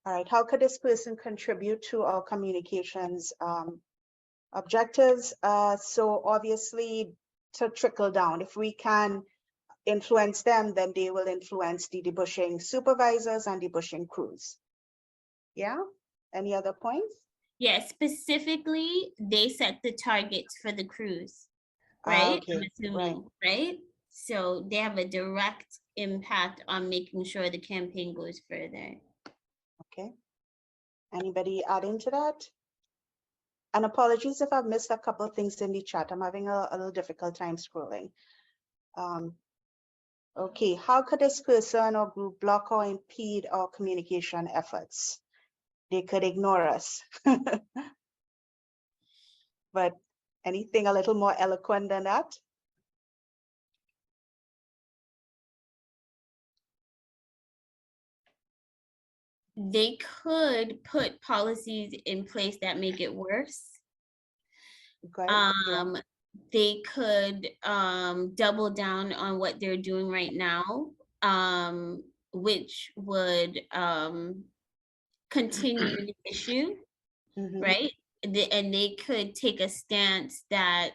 [SPEAKER 1] all right. How could this person contribute to our communications objectives? So obviously to trickle down, if we can influence them, then they will influence the debushing supervisors and debushing crews. Yeah, any other points?
[SPEAKER 3] Yeah, specifically, they set the targets for the crews, right?
[SPEAKER 1] Okay,
[SPEAKER 3] I'm assuming, right? So they have a direct impact on making sure the campaign goes further.
[SPEAKER 1] Okay. Anybody adding to that? And apologies if I've missed a couple of things in the chat. I'm having a little difficult time scrolling. Okay, how could this person or group block or impede our communication efforts? They could ignore us. But anything a little more eloquent than that?
[SPEAKER 3] They could put policies in place that make it worse.
[SPEAKER 1] Okay.
[SPEAKER 3] They could double down on what they're doing right now, which would continue the issue, right? And they could take a stance that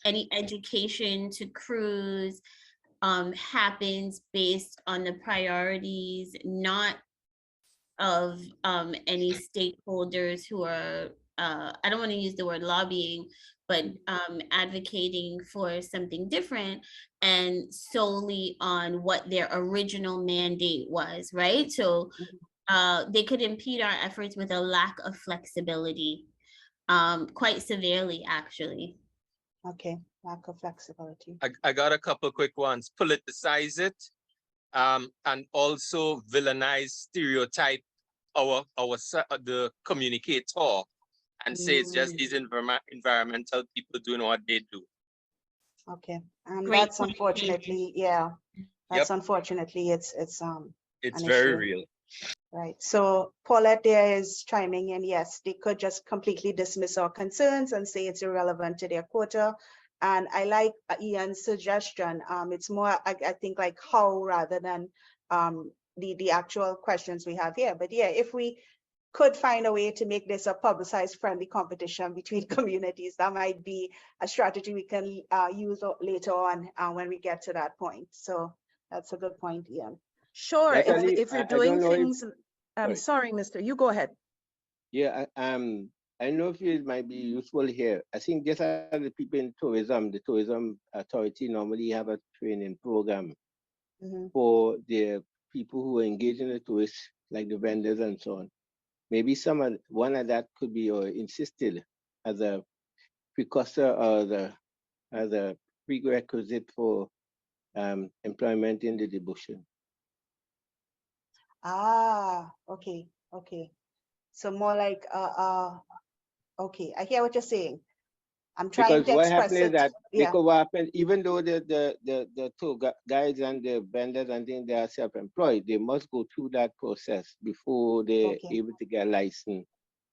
[SPEAKER 3] any education to crews happens based on the priorities, not of any stakeholders who are, I don't want to use the word lobbying, but advocating for something different and solely on what their original mandate was, right? So they could impede our efforts with a lack of flexibility, quite severely, actually.
[SPEAKER 1] Okay, lack of flexibility.
[SPEAKER 4] I got a couple quick ones. Politicize it, and also villainize, stereotype the communicator, and say it's just these environmental people doing what they do.
[SPEAKER 1] Okay, and
[SPEAKER 3] Great
[SPEAKER 1] that's
[SPEAKER 3] point,
[SPEAKER 1] unfortunately, yeah, that's unfortunately it's
[SPEAKER 4] It's
[SPEAKER 1] an
[SPEAKER 4] very
[SPEAKER 1] issue.
[SPEAKER 4] real.
[SPEAKER 1] Right. So Paulette there is chiming in. Yes, they could just completely dismiss our concerns and say it's irrelevant to their quota. And I like Ian's suggestion. It's more, I think, like how rather than the actual questions we have here. But yeah, if we could find a way to make this a publicized friendly competition between communities, that might be a strategy we can use later on when we get to that point. So that's a good point, Ian.
[SPEAKER 9] Sure,
[SPEAKER 7] Natalie,
[SPEAKER 9] if you're
[SPEAKER 7] I don't
[SPEAKER 9] doing
[SPEAKER 7] know if-
[SPEAKER 9] things, I'm sorry, mister, you go ahead.
[SPEAKER 7] Yeah, I know if it might be useful here. I think just as the people in tourism, the tourism authority normally have a training program
[SPEAKER 1] Mhm.
[SPEAKER 7] for the people who engage in the tourists, like the vendors and so on. Maybe one of that could be insisted as a precursor or as a prerequisite for employment in the debushing.
[SPEAKER 1] Ah, okay, okay. So more like, okay, I hear what you're saying. I'm trying
[SPEAKER 7] Because
[SPEAKER 1] to
[SPEAKER 7] what
[SPEAKER 1] express
[SPEAKER 7] happened is
[SPEAKER 1] it.
[SPEAKER 7] that
[SPEAKER 1] Yeah,
[SPEAKER 7] because what happened, even though the tour guides and the vendors and things, they are self-employed, they must go through that process before they're
[SPEAKER 1] okay.
[SPEAKER 7] able to get licensed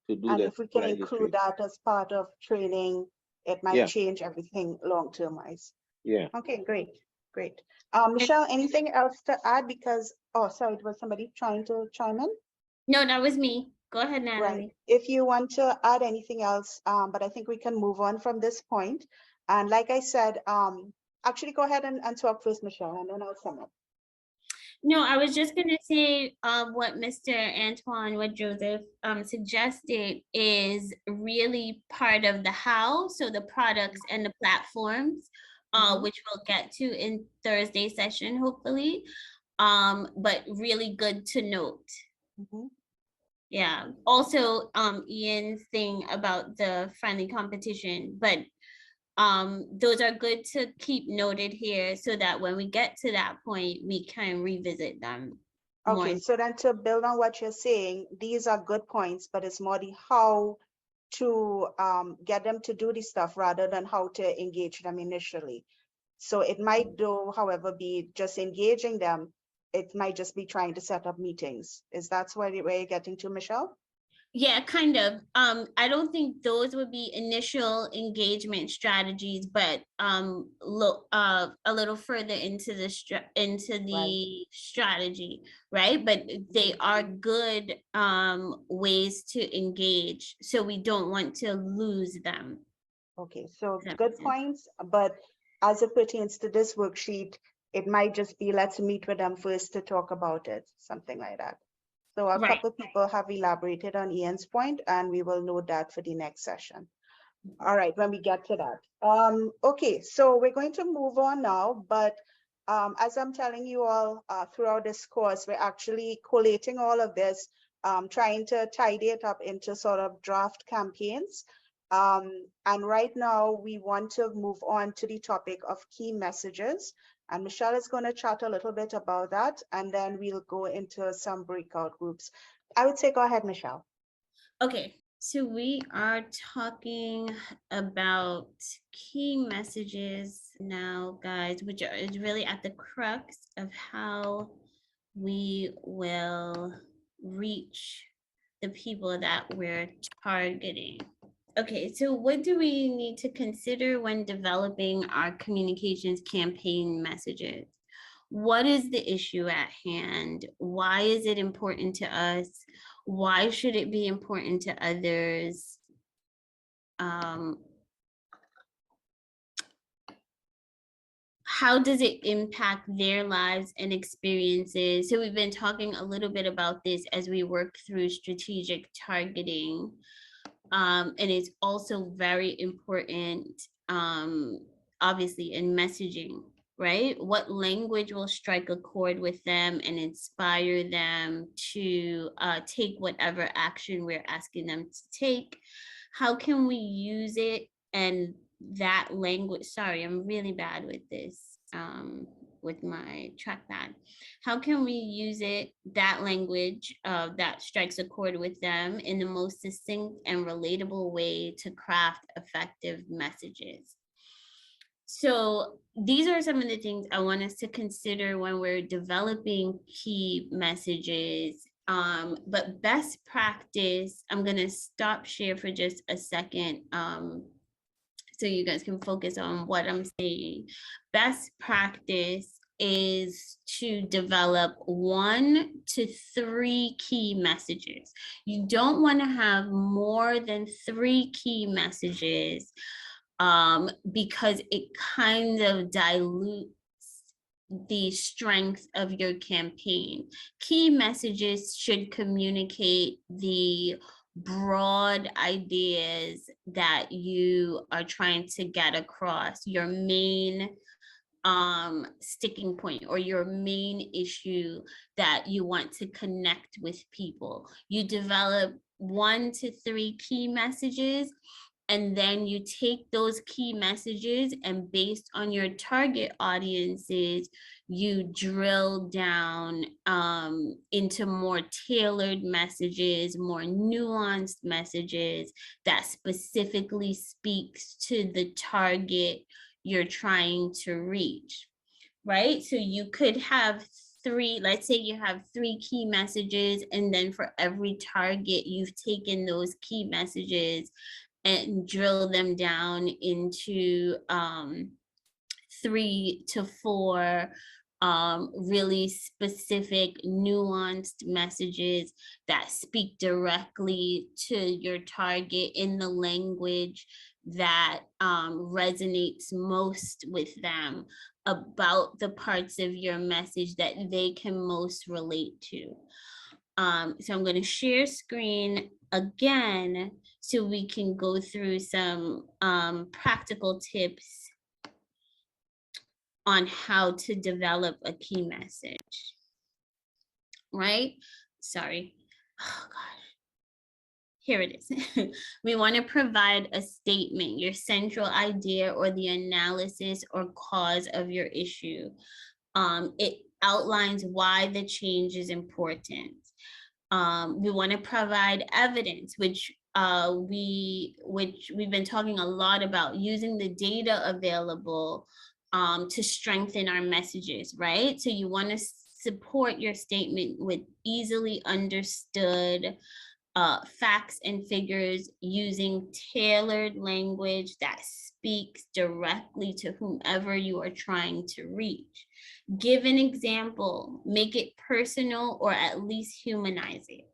[SPEAKER 7] to do
[SPEAKER 1] And
[SPEAKER 7] the
[SPEAKER 1] if we can
[SPEAKER 7] fly the
[SPEAKER 1] include
[SPEAKER 7] train.
[SPEAKER 1] that as part of training, it might
[SPEAKER 7] Yeah,
[SPEAKER 1] change everything long-term wise.
[SPEAKER 7] yeah.
[SPEAKER 1] Okay, great, great. Michelle, anything else to add? Because, oh, sorry, was somebody trying to chime in?
[SPEAKER 3] No, that was me. Go ahead,
[SPEAKER 1] Right.
[SPEAKER 3] Natalie.
[SPEAKER 1] If you want to add anything else, but I think we can move on from this point. And like I said, actually go ahead and talk first, Michelle, and then I'll sum up.
[SPEAKER 3] No, I was just gonna say what Mr. Antoine, what Joseph suggested is really part of the how, so the products and the platforms,
[SPEAKER 1] Mhm.
[SPEAKER 3] which we'll get to in Thursday session, hopefully. But really good to note.
[SPEAKER 1] Mhm.
[SPEAKER 3] Yeah. Also, Ian's thing about the friendly competition, but those are good to keep noted here so that when we get to that point, we can revisit them more.
[SPEAKER 1] Okay, so then to build on what you're saying, these are good points, but it's more the how to get them to do the stuff rather than how to engage them initially. So it might do, however, be just engaging them. It might just be trying to set up meetings. Is that where you're getting to, Michelle?
[SPEAKER 3] Yeah, kind of. I don't think those would be initial engagement strategies, but look a little further into the strategy, right? But they are good ways to engage, so we don't want to lose them.
[SPEAKER 1] Okay, so
[SPEAKER 3] Does that
[SPEAKER 1] good
[SPEAKER 3] make sense?
[SPEAKER 1] points, but as it pertains to this worksheet, it might just be let's meet with them first to talk about it, something like that. So a
[SPEAKER 3] Right.
[SPEAKER 1] couple people have elaborated on Ian's point, and we will note that for the next session. All right, when we get to that. Okay, so we're going to move on now, but as I'm telling you all throughout this course, we're actually collating all of this, trying to tidy it up into sort of draft campaigns. And right now we want to move on to the topic of key messages. And Michelle is going to chat a little bit about that, and then we'll go into some breakout groups. I would say go ahead, Michelle.
[SPEAKER 3] Okay, so we are talking about key messages now, guys, which is really at the crux of how we will reach the people that we're targeting. Okay, so what do we need to consider when developing our communications campaign messages? What is the issue at hand? Why is it important to us? Why should it be important to others? How does it impact their lives and experiences? So we've been talking a little bit about this as we work through strategic targeting. And it's also very important, obviously, in messaging, right? What language will strike a chord with them and inspire them to take whatever action we're asking them to take? How can we use it and that language? Sorry, I'm really bad with this, with my trackpad. How can we use it, that language that strikes a chord with them, in the most succinct and relatable way to craft effective messages? So these are some of the things I want us to consider when we're developing key messages But best practice, I'm gonna stop share for just a second, so you guys can focus on what I'm saying. Best practice is to develop 1 to 3 key messages. You don't want to have more than 3 key messages, because it kind of dilutes the strength of your campaign. Key messages should communicate the broad ideas that you are trying to get across, your main sticking point or your main issue that you want to connect with people. You develop 1 to 3 key messages, and then you take those key messages, and based on your target audiences, you drill down into more tailored messages, more nuanced messages that specifically speaks to the target you're trying to reach, right? So you could have 3, let's say you have 3 key messages, and then for every target, you've taken those key messages and drill them down into 3 to 4 really specific, nuanced messages that speak directly to your target in the language that resonates most with them, about the parts of your message that they can most relate to. So I'm going to share screen again so we can go through some practical tips on how to develop a key message, right? Sorry. Oh, gosh. Here it is. We want to provide a statement, your central idea or the analysis or cause of your issue. It outlines why the change is important. We want to provide evidence, which we've been talking a lot about, using the data available to strengthen our messages, right? So you want to support your statement with easily understood facts and figures, using tailored language that speaks directly to whomever you are trying to reach. Give an example, make it personal, or at least humanize it.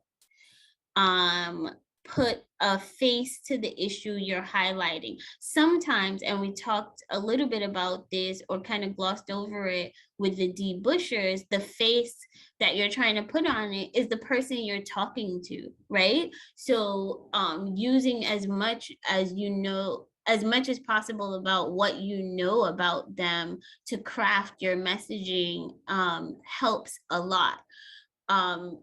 [SPEAKER 3] Put a face to the issue you're highlighting. Sometimes, and we talked a little bit about this or kind of glossed over it with the debushers, the face that you're trying to put on it is the person you're talking to, right? So using as much as you know, as much as possible about what you know about them to craft your messaging helps a lot.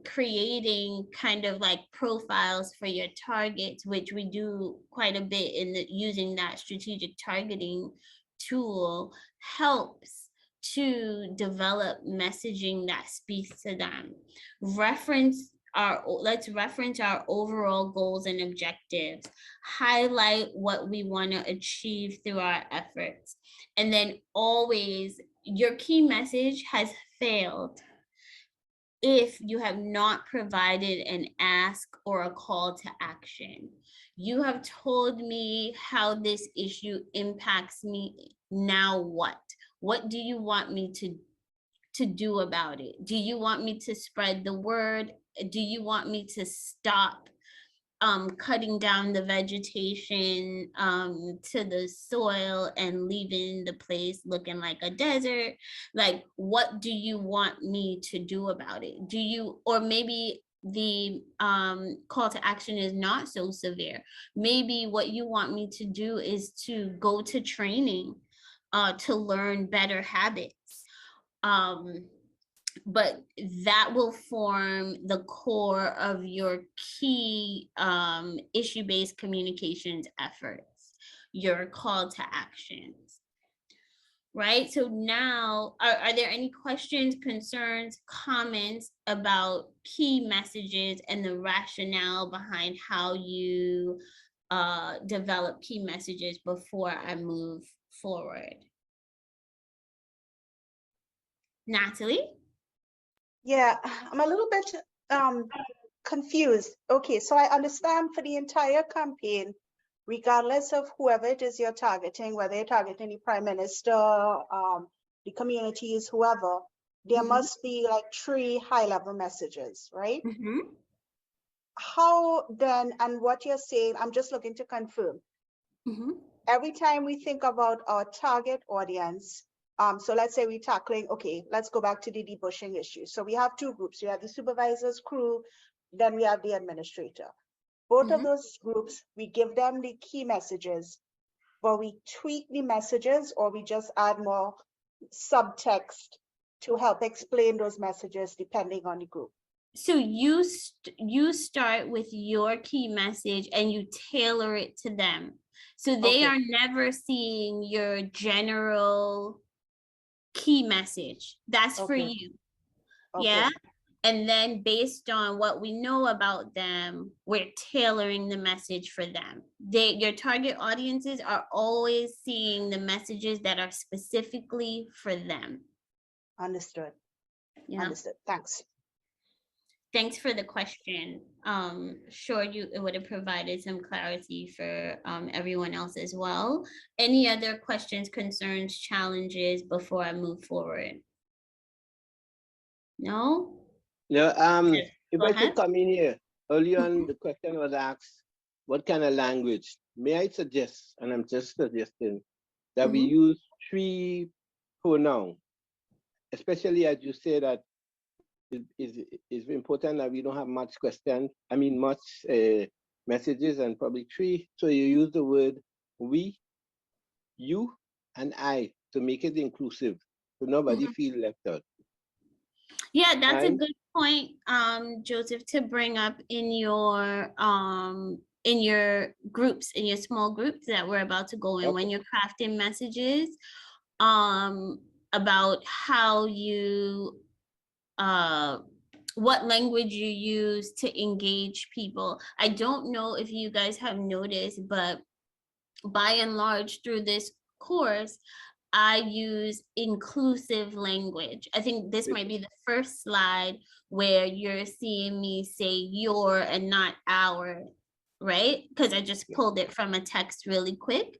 [SPEAKER 3] Creating kind of like profiles for your targets, which we do quite a bit in using that strategic targeting tool, helps to develop messaging that speaks to them. Let's reference our overall goals and objectives, highlight what we want to achieve through our efforts. And then always, your key message has failed if you have not provided an ask or a call to action. You have told me how this issue impacts me. Now what? What do you want me to do about it? Do you want me to spread the word? Do you want me to stop cutting down the vegetation to the soil and leaving the place looking like a desert? Like, what do you want me to do about it? Do you, or maybe the call to action is not so severe. Maybe what you want me to do is to go to training to learn better habits. But that will form the core of your key issue-based communications efforts, your call to actions, right? So now, are there any questions, concerns, comments about key messages and the rationale behind how you develop key messages before I move forward? Natalie?
[SPEAKER 1] Yeah, I'm a little bit confused. Okay, so I understand for the entire campaign, regardless of whoever it is you're targeting, whether you're targeting the Prime Minister, the communities, whoever, there
[SPEAKER 3] Mhm.
[SPEAKER 1] must be like 3 high-level messages, right?
[SPEAKER 3] Mhm.
[SPEAKER 1] How then, and what you're saying, I'm just looking to confirm.
[SPEAKER 3] Mhm.
[SPEAKER 1] Every time we think about our target audience, so let's say we're tackling, okay, let's go back to the debushing issue. So we have 2 groups. We have the supervisors, crew, then we have the administrator. Both of
[SPEAKER 3] Mhm.
[SPEAKER 1] those groups, we give them the key messages, but we tweak the messages or we just add more subtext to help explain those messages depending on the group.
[SPEAKER 3] So you start with your key message and you tailor it to them. So they
[SPEAKER 1] Okay.
[SPEAKER 3] are never seeing your general key message. That's for
[SPEAKER 1] Okay.
[SPEAKER 3] you.
[SPEAKER 1] Okay.
[SPEAKER 3] Yeah. And then based on what we know about them, we're tailoring the message for them. Your target audiences are always seeing the messages that are specifically for them.
[SPEAKER 1] Understood.
[SPEAKER 3] Yeah.
[SPEAKER 1] Understood. Thanks.
[SPEAKER 3] Thanks for the question. Sure, it would have provided some clarity for everyone else as well. Any other questions, concerns, challenges before I move forward? No?
[SPEAKER 7] No,
[SPEAKER 3] Yes,
[SPEAKER 7] if
[SPEAKER 3] go
[SPEAKER 7] I
[SPEAKER 3] ahead.
[SPEAKER 7] could come in here, early on the question was asked, what kind of language? May I suggest, and I'm just suggesting, that we
[SPEAKER 3] Mhm.
[SPEAKER 7] use 3 pronouns, especially as you say that it's important that we don't have much questions, much messages, and probably 3. So you use the word we, you, and I to make it inclusive, so nobody
[SPEAKER 3] Mhm.
[SPEAKER 7] feel left out.
[SPEAKER 3] Yeah, that's a
[SPEAKER 7] And
[SPEAKER 3] good point, Joseph, to bring up in your groups, in your small groups that we're about to go in, when you're crafting messages, about how you what language you use to engage people. I don't know if you guys have noticed, but by and large through this course, I use inclusive language. I think this might be the first slide where you're seeing me say your and not our, right? Because I just pulled it from a text really quick.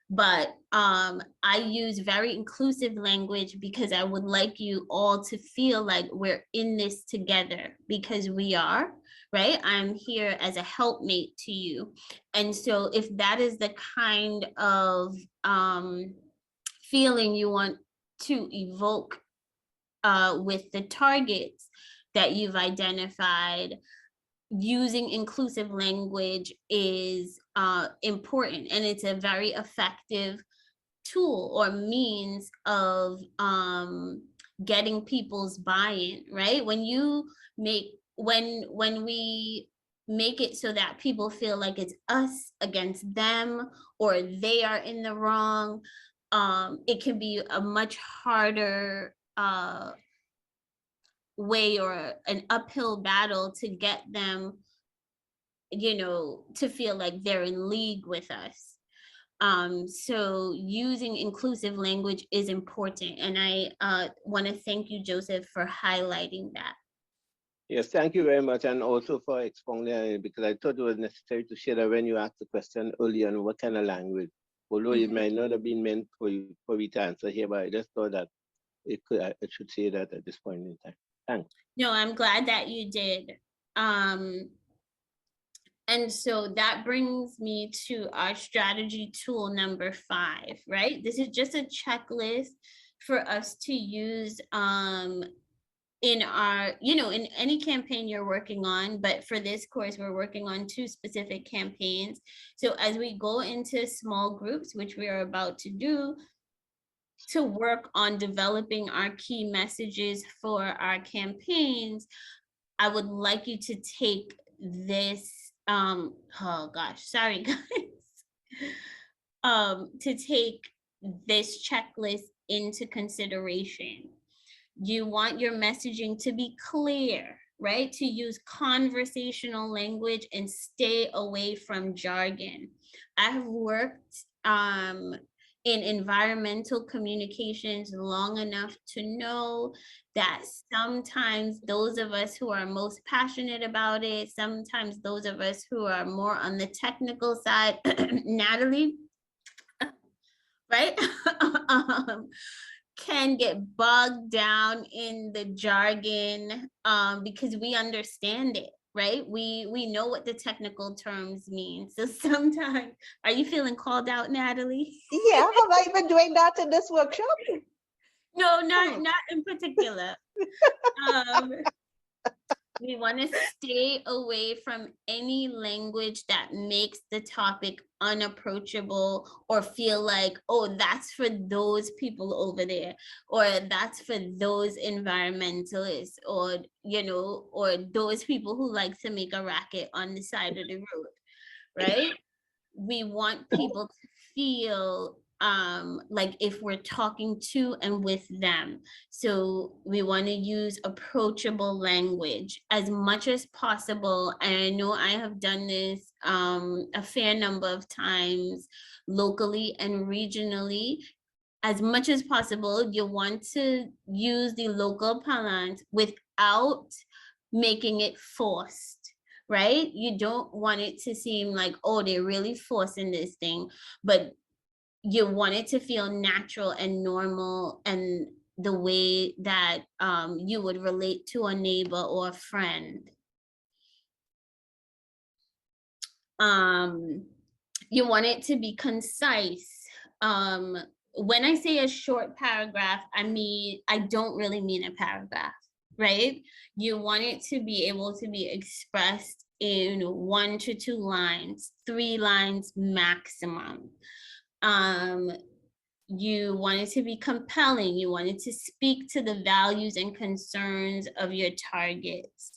[SPEAKER 3] But I use very inclusive language because I would like you all to feel like we're in this together, because we are, right? I'm here as a helpmate to you. And so if that is the kind of feeling you want to evoke with the targets that you've identified, using inclusive language is important, and it's a very effective tool or means of getting people's buy-in, right? When we make it so that people feel like it's us against them or they are in the wrong, it can be a much harder way or an uphill battle to get them, to feel like they're in league with us. So using inclusive language is important. And I want to thank you, Joseph, for highlighting that.
[SPEAKER 7] Yes, thank you very much, and also for expounding on it, because I thought it was necessary to share that when you asked the question earlier on what kind of language, although it might not have been meant for me to answer here, but I just thought that I should say that at this point in time. Thanks.
[SPEAKER 3] No, I'm glad that you did. And so that brings me to our strategy tool number 5, right? This is just a checklist for us to use in our, in any campaign you're working on, but for this course, we're working on 2 specific campaigns. So as we go into small groups, which we are about to do, to work on developing our key messages for our campaigns, I would like you to take this, oh gosh, sorry guys, to take this checklist into consideration. You want your messaging to be clear, right? To use conversational language and stay away from jargon. I have worked in environmental communications long enough to know that sometimes those of us who are most passionate about it, sometimes those of us who are more on the technical side, Natalie, right? Can get bogged down in the jargon because we understand it, right? We know what the technical terms mean. So sometimes, are you feeling called out, Natalie?
[SPEAKER 1] Yeah, have I been doing that in this workshop?
[SPEAKER 3] No, not in particular. We want to stay away from any language that makes the topic unapproachable or feel like, oh, that's for those people over there, or that's for those environmentalists, or, you know, or those people who like to make a racket on the side of the road, right? We want people to feel like if we're talking to and with them. So we want to use approachable language as much as possible. And I know I have done this a fair number of times locally and regionally. As much as possible, you want to use the local parlance without making it forced, right? You don't want it to seem like, oh, they're really forcing this thing, but you want it to feel natural and normal and the way that you would relate to a neighbor or a friend. You want it to be concise. When I say a short paragraph, I don't really mean a paragraph, right? You want it to be able to be expressed in 1 to 2 lines, 3 lines maximum. You want it to be compelling. You want it to speak to the values and concerns of your targets.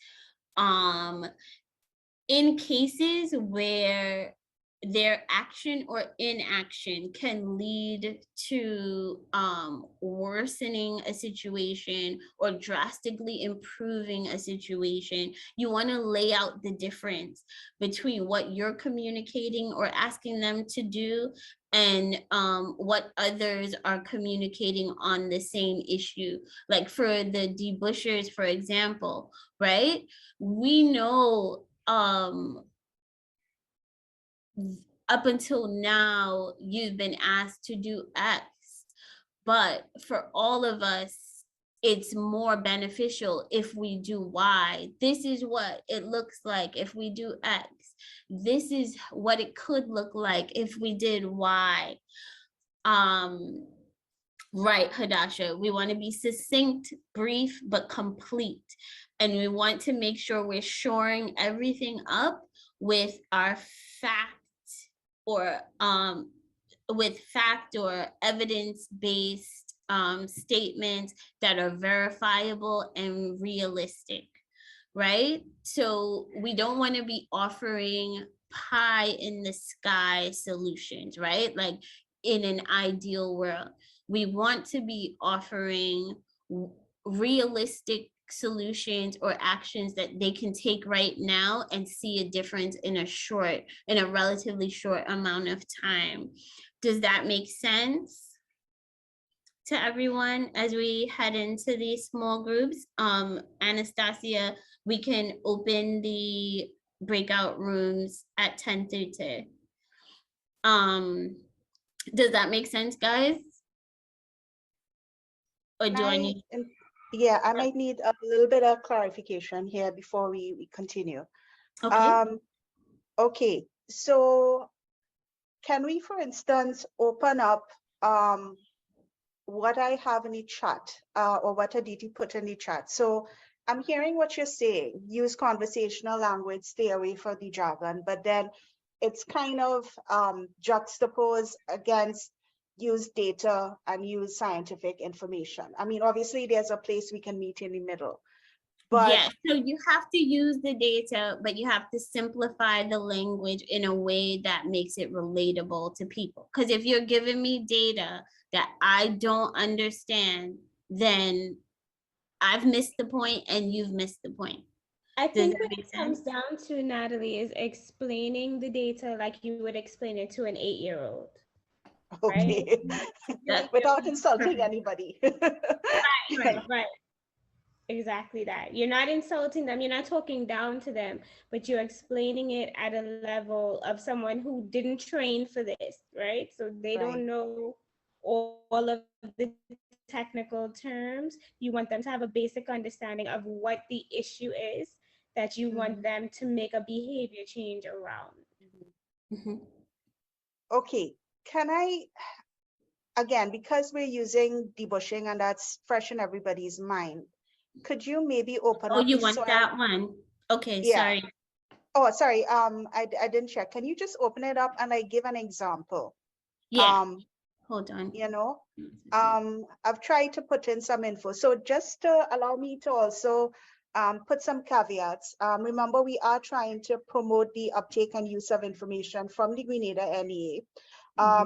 [SPEAKER 3] In cases where their action or inaction can lead to worsening a situation or drastically improving a situation, you want to lay out the difference between what you're communicating or asking them to do and what others are communicating on the same issue. Like for the debushers, for example, right? We know up until now, you've been asked to do X, but for all of us, it's more beneficial if we do Y. This is what it looks like if we do X. This is what it could look like if we did Y. Right, Hadasha, we want to be succinct, brief, but complete. And we want to make sure we're shoring everything up with our fact or evidence-based statements that are verifiable and realistic, right? So we don't want to be offering pie in the sky solutions, right? Like in an ideal world, we want to be offering realistic solutions or actions that they can take right now and see a difference in a relatively short amount of time. Does that make sense to everyone as we head into these small groups? Anastasia, we can open the breakout rooms at 10:30. Does that make sense, guys? Or do I need?
[SPEAKER 1] Yeah, I might need a little bit of clarification here before we continue.
[SPEAKER 3] Okay.
[SPEAKER 1] Okay, so can we, for instance, open up what I have in the chat or what Aditi put in the chat? So I'm hearing what you're saying, use conversational language, stay away from the jargon, but then it's kind of juxtaposed against use data and use scientific information. I mean, obviously there's a place we can meet in the middle. But
[SPEAKER 3] yes, so you have to use the data, but you have to simplify the language in a way that makes it relatable to people. Because if you're giving me data that I don't understand, then I've missed the point and you've missed the point.
[SPEAKER 11] I think what it comes down to, Natalie, is explaining the data like you would explain it to an 8-year-old.
[SPEAKER 1] Okay.
[SPEAKER 3] That's
[SPEAKER 1] Without insulting anybody.
[SPEAKER 11] Right. Exactly that. You're not insulting them. You're not talking down to them, but you're explaining it at a level of someone who didn't train for this, right? So they
[SPEAKER 1] Right.
[SPEAKER 11] don't know all of the technical terms. You want them to have a basic understanding of what the issue is that you want them to make a behavior change around.
[SPEAKER 1] Okay. Can I, again, because we're using debushing and that's fresh in everybody's mind, could you maybe open
[SPEAKER 3] Oh,
[SPEAKER 1] up
[SPEAKER 3] you
[SPEAKER 1] the
[SPEAKER 3] want
[SPEAKER 1] soil?
[SPEAKER 3] that one? Okay,
[SPEAKER 1] Yeah.
[SPEAKER 3] sorry.
[SPEAKER 1] Oh, sorry. I didn't check. Can you just open it up and I give an example?
[SPEAKER 3] Yeah, hold on.
[SPEAKER 1] You know, I've tried to put in some info. So just to allow me to also put some caveats. Remember, we are trying to promote the uptake and use of information from the Grenada NEA.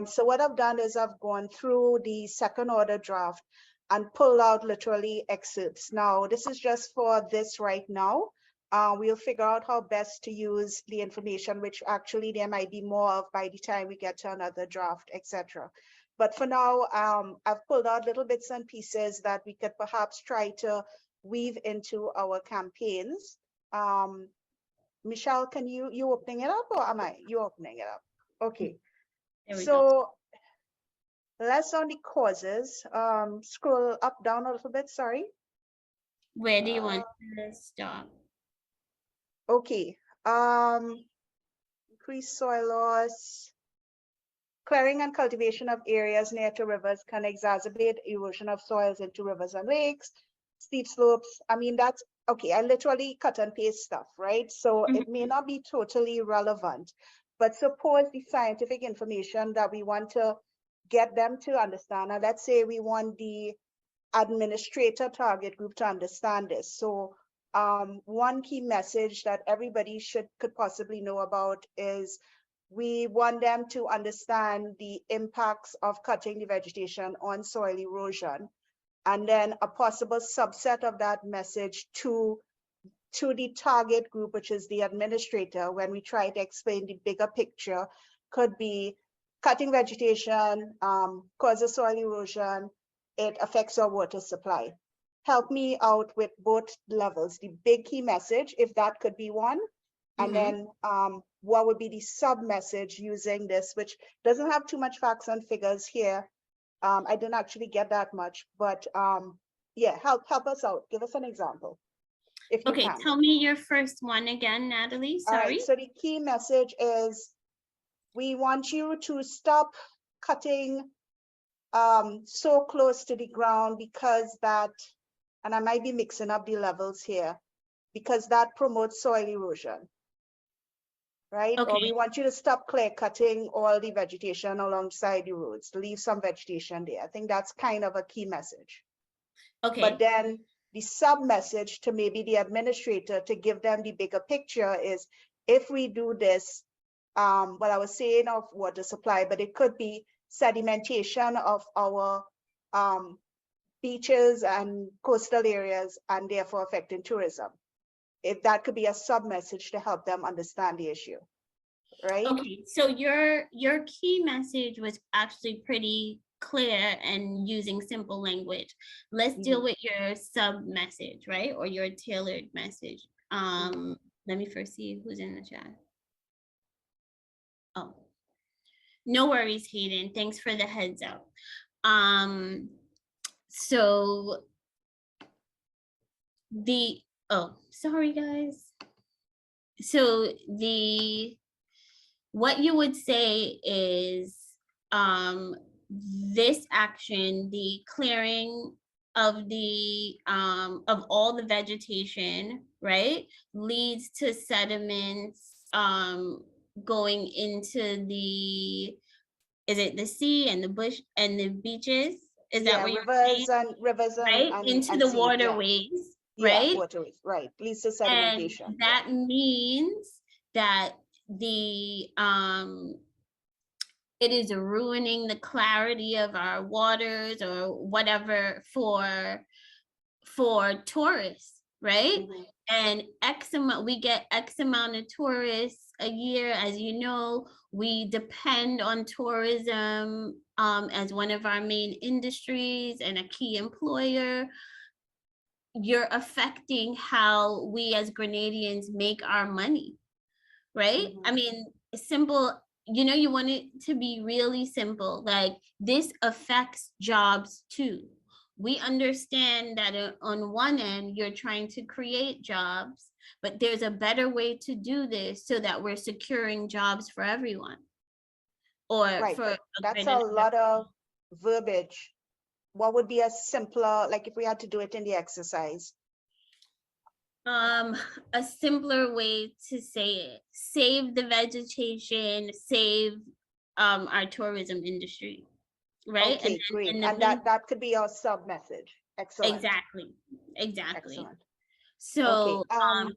[SPEAKER 1] So what I've done is I've gone through the second order draft and pulled out literally excerpts. Now, this is just for this right now. We'll figure out how best to use the information, which actually there might be more of by the time we get to another draft, etc. But for now, I've pulled out little bits and pieces that we could perhaps try to weave into our campaigns. Michelle, can you opening it up or am I? You opening it up? Okay.
[SPEAKER 3] There we go.
[SPEAKER 1] So less on the causes. Scroll up, down a little bit, sorry.
[SPEAKER 3] Where do you want to stop?
[SPEAKER 1] Okay. Increased soil loss. Clearing and cultivation of areas near to rivers can exacerbate erosion of soils into rivers and lakes, steep slopes. I mean, that's okay. I literally cut and paste stuff, right? So it may not be totally relevant, but suppose the scientific information that we want to get them to understand, and let's say we want the administrator target group to understand this. So one key message that everybody could possibly know about is we want them to understand the impacts of cutting the vegetation on soil erosion, and then a possible subset of that message to the target group, which is the administrator, when we try to explain the bigger picture, could be cutting vegetation, causes soil erosion, it affects our water supply. Help me out with both levels, the big key message, if that could be one, and then what would be the sub message using this, which doesn't have too much facts and figures here. I didn't actually get that much, but yeah, help us out. Give us an example, if you
[SPEAKER 3] Okay,
[SPEAKER 1] can.
[SPEAKER 3] tell me your first one again, Natalie.
[SPEAKER 1] All
[SPEAKER 3] Sorry.
[SPEAKER 1] right, so the key message is we want you to stop cutting so close to the ground because that, and I might be mixing up the levels here, because that promotes soil erosion. Right?
[SPEAKER 3] Okay.
[SPEAKER 1] Or we want you to stop clear cutting all the vegetation alongside the roads, leave some vegetation there. I think that's kind of a key message.
[SPEAKER 3] Okay.
[SPEAKER 1] But then the sub message to maybe the administrator to give them the bigger picture is, if we do this, what I was saying of water supply, but it could be sedimentation of our beaches and coastal areas and therefore affecting tourism. If that could be a sub message to help them understand the issue, right?
[SPEAKER 3] Okay, so your key message was actually pretty clear and using simple language. Let's deal with your sub message, right? Or your tailored message. Let me first see who's in the chat. Oh, no worries, Hayden. Thanks for the heads up. So sorry guys. So what you would say is this action, the clearing of the of all the vegetation, right, leads to sediments going into the, is it the sea and the bush and the beaches? Is that what you're saying?
[SPEAKER 1] Rivers
[SPEAKER 3] right?
[SPEAKER 1] and
[SPEAKER 3] Into
[SPEAKER 1] and
[SPEAKER 3] the
[SPEAKER 1] sea,
[SPEAKER 3] waterways,
[SPEAKER 1] yeah.
[SPEAKER 3] right?
[SPEAKER 1] Yeah, waterways, right. Leads to
[SPEAKER 3] And
[SPEAKER 1] sedimentation.
[SPEAKER 3] that means that it is ruining the clarity of our waters or whatever for tourists, right? And we get X amount of tourists a year. As you know, we depend on tourism as one of our main industries and a key employer. You're affecting how we as Grenadians make our money, right? I mean, simple, you know, you want it to be really simple. Like, this affects jobs too. We understand that on one end, you're trying to create jobs, but there's a better way to do this so that we're securing jobs for everyone. Or
[SPEAKER 1] Right,
[SPEAKER 3] for
[SPEAKER 1] that's a lot of verbiage. What would be a simpler, like if we had to do it in the exercise?
[SPEAKER 3] A simpler way to say it: save the vegetation, save our tourism industry, right?
[SPEAKER 1] Okay, great.
[SPEAKER 3] the
[SPEAKER 1] And that could be our sub message. Excellent.
[SPEAKER 3] exactly.
[SPEAKER 1] Excellent.
[SPEAKER 3] So
[SPEAKER 1] Okay.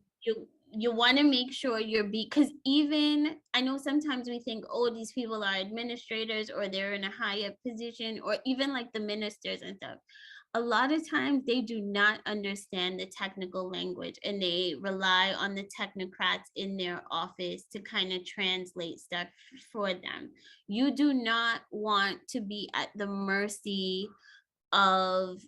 [SPEAKER 3] you want to make sure because even I know sometimes we think, oh, these people are administrators or they're in a higher position, or even like the ministers and stuff. A lot of times they do not understand the technical language, and they rely on the technocrats in their office to kind of translate stuff for them. You do not want to be at the mercy of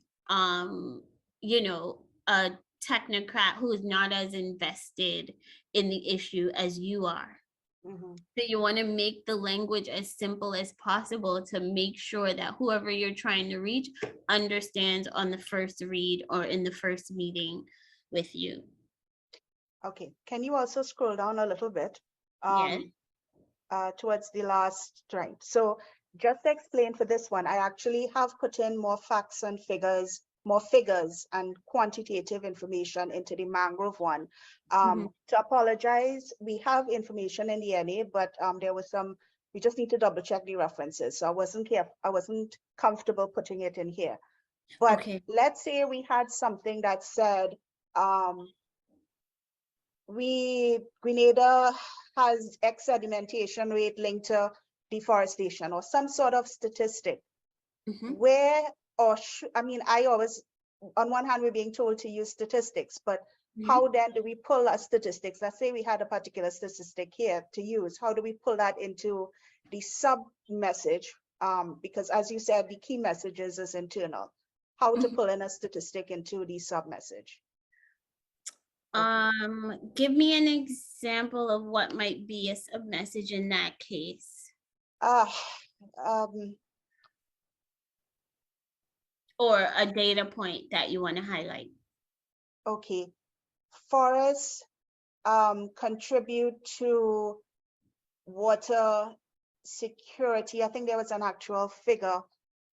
[SPEAKER 3] you know, a technocrat who is not as invested in the issue as you are. So you want to make the language as simple as possible to make sure that whoever you're trying to reach understands on the first read or in the first meeting with you.
[SPEAKER 1] Okay, can you also scroll down a little bit?
[SPEAKER 3] Yes.
[SPEAKER 1] Towards the last strength. So just to explain for this one, I actually have put in more facts and figures, more figures and quantitative information into the mangrove one. To apologize, we have information in the NA, but there was we just need to double check the references. So I wasn't comfortable putting it in here. But let's say we had something that said, Grenada has X sedimentation rate linked to deforestation, or some sort of statistic where, I mean, I always, on one hand, we're being told to use statistics, but how then do we pull our statistics? Let's say we had a particular statistic here to use. How do we pull that into the sub message? Because as you said, the key messages is internal. How to pull in a statistic into the sub message?
[SPEAKER 3] Give me an example of what might be a sub message in that case. Or a data point that you want to highlight.
[SPEAKER 1] Okay, forests contribute to water security. I think there was an actual figure,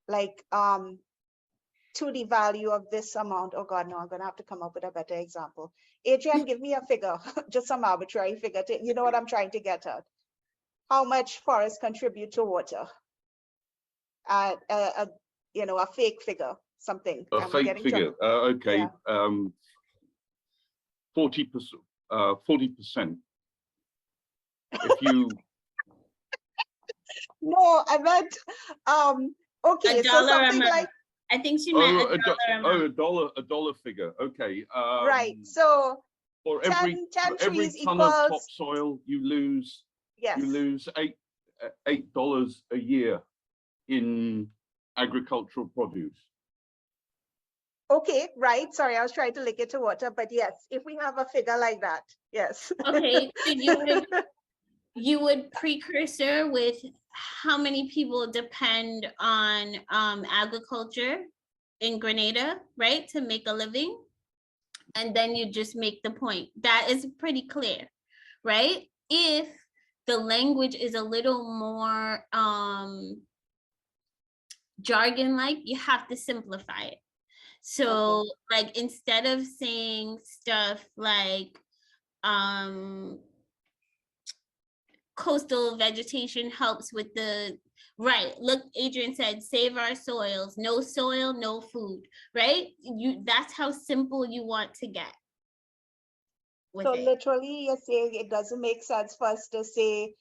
[SPEAKER 1] like to the value of this amount. Oh God, no, I'm gonna have to come up with a better example. Adrian, give me a figure, just some arbitrary figure. You know what I'm trying to get at? How much forests contribute to water? You know, a fake figure, something.
[SPEAKER 8] A fake figure. Okay. Yeah. 40%. 40%. If you.
[SPEAKER 1] No, I meant okay. So something like.
[SPEAKER 3] I think she meant
[SPEAKER 8] a dollar figure. Okay.
[SPEAKER 1] Right. So
[SPEAKER 8] for every
[SPEAKER 1] 10
[SPEAKER 8] every
[SPEAKER 1] trees
[SPEAKER 8] ton
[SPEAKER 1] equals,
[SPEAKER 8] of topsoil, you lose.
[SPEAKER 1] Yes.
[SPEAKER 8] You lose $8 a year in agricultural produce.
[SPEAKER 1] Okay, right. Sorry, I was trying to link it to water, but yes, if we have a figure like that, yes.
[SPEAKER 3] Okay, so you would precursor with how many people depend on agriculture in Grenada, right, to make a living, and then you just make the point. That is pretty clear, right? If the language is a little more jargon-like, you have to simplify it. So like, instead of saying stuff like coastal vegetation helps with the look, Adrian said, save our soils. No soil, no food, right? That's how simple you want to get with
[SPEAKER 1] So
[SPEAKER 3] it.
[SPEAKER 1] literally you're saying it doesn't make sense for us to say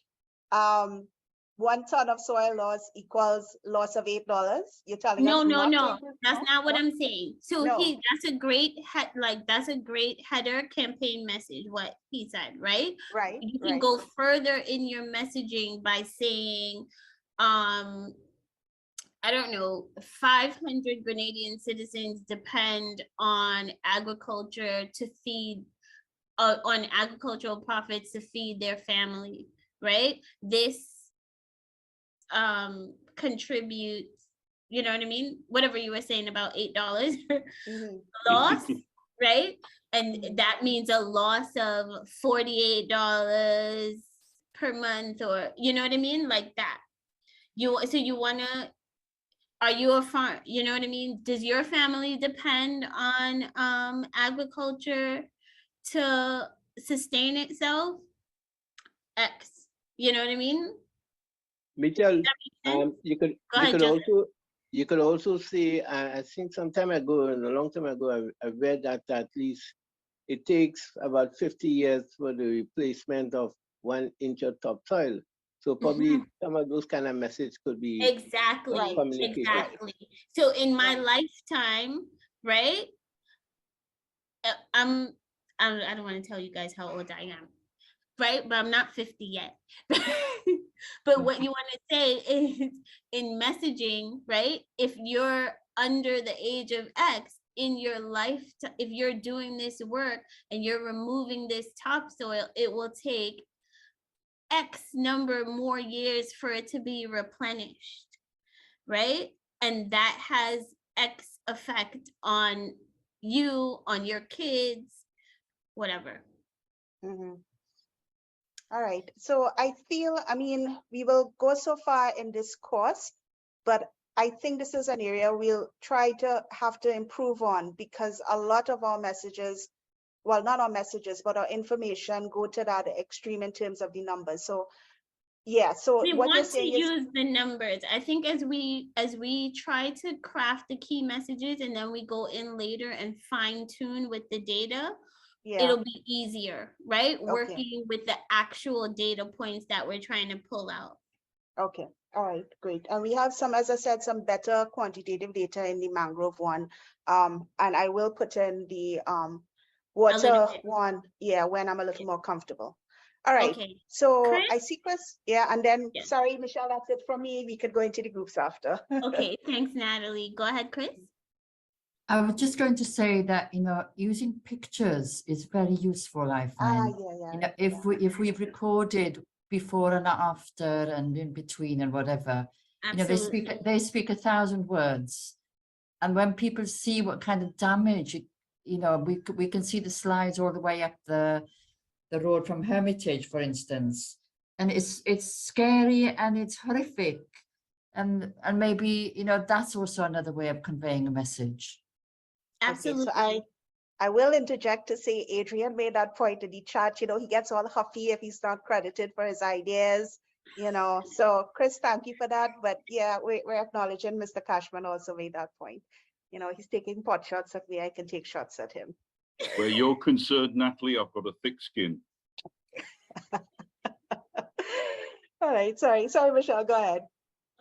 [SPEAKER 1] 1 ton of soil loss equals loss of $8. You're telling
[SPEAKER 3] No,
[SPEAKER 1] us
[SPEAKER 3] no,
[SPEAKER 1] not to
[SPEAKER 3] no,
[SPEAKER 1] include-
[SPEAKER 3] that's
[SPEAKER 1] no?
[SPEAKER 3] not what
[SPEAKER 1] No?
[SPEAKER 3] I'm saying. So
[SPEAKER 1] No.
[SPEAKER 3] that's a great that's a great header campaign message, what he said, right?
[SPEAKER 1] Right,
[SPEAKER 3] You can
[SPEAKER 1] right.
[SPEAKER 3] go further in your messaging by saying, I don't know, 500 Grenadian citizens depend on agriculture to feed, on agricultural profits to feed their family, right? This contributes, you know what I mean? Whatever you were saying about $8
[SPEAKER 1] Mhm.
[SPEAKER 3] loss, right? And
[SPEAKER 1] Mhm.
[SPEAKER 3] that means a loss of $48 per month, or you know what I mean? Like that. So you wanna, are you a farm, you know what I mean? Does your family depend on agriculture to sustain itself? X, you know what I mean?
[SPEAKER 7] Mitchell,
[SPEAKER 3] That makes sense? Go ahead, Joseph.
[SPEAKER 7] you could also see, I think some time ago, and a long time ago, I read that at least it takes about 50 years for the replacement of 1 inch of topsoil. So probably some of those kind of messages could be
[SPEAKER 3] Exactly,
[SPEAKER 7] communicated.
[SPEAKER 3] exactly. So in my
[SPEAKER 1] Right.
[SPEAKER 3] lifetime, right? I don't want to tell you guys how old I am, right? But I'm not 50 yet. But what you want to say is, in messaging, right? If you're under the age of X in your life, if you're doing this work and you're removing this topsoil, it will take X number more years for it to be replenished, right? And that has X effect on you, on your kids, whatever.
[SPEAKER 1] Mhm. All right. So I feel, I mean, we will go so far in this course, but I think this is an area we'll try to have to improve on, because a lot of our messages, well, not our messages, but our information go to that extreme in terms of the numbers. So yeah, so
[SPEAKER 3] We
[SPEAKER 1] what you're
[SPEAKER 3] want to
[SPEAKER 1] saying is,
[SPEAKER 3] use the numbers. I think as we try to craft the key messages and then we go in later and fine tune with the data,
[SPEAKER 1] yeah,
[SPEAKER 3] it'll be easier, right?
[SPEAKER 1] Okay.
[SPEAKER 3] Working with the actual data points that we're trying to pull out.
[SPEAKER 1] okay, all right, great. And we have some, as I said, some better quantitative data in the mangrove one. And I will put in the water
[SPEAKER 3] bit.
[SPEAKER 1] one, yeah, when I'm a little more comfortable. All right,
[SPEAKER 3] Okay.
[SPEAKER 1] so
[SPEAKER 3] Chris?
[SPEAKER 1] I see Chris, yeah, and then,
[SPEAKER 3] Yes.
[SPEAKER 1] sorry, Michelle, that's it from me. We could go into the groups after.
[SPEAKER 3] Okay, thanks, Natalie. Go ahead, Chris.
[SPEAKER 6] I was just going to say that, using pictures is very useful, I find.
[SPEAKER 1] Yeah.
[SPEAKER 6] If we've recorded before and after and in between and whatever,
[SPEAKER 3] Absolutely.
[SPEAKER 6] they speak 1,000 words. And when people see what kind of damage, we can see the slides all the way up the road from Hermitage, for instance. And it's scary and it's horrific. And maybe, that's also another way of conveying a message.
[SPEAKER 3] Absolutely.
[SPEAKER 1] Okay, so I will interject to say Adrian made that point in the chat. He gets all huffy if he's not credited for his ideas. So Chris, thank you for that. But yeah, we're acknowledging Mr. Cashman also made that point. He's taking pot shots at me. I can take shots at him.
[SPEAKER 8] Where you're concerned, Natalie, I've got a thick skin.
[SPEAKER 1] All right, sorry, Michelle, go ahead.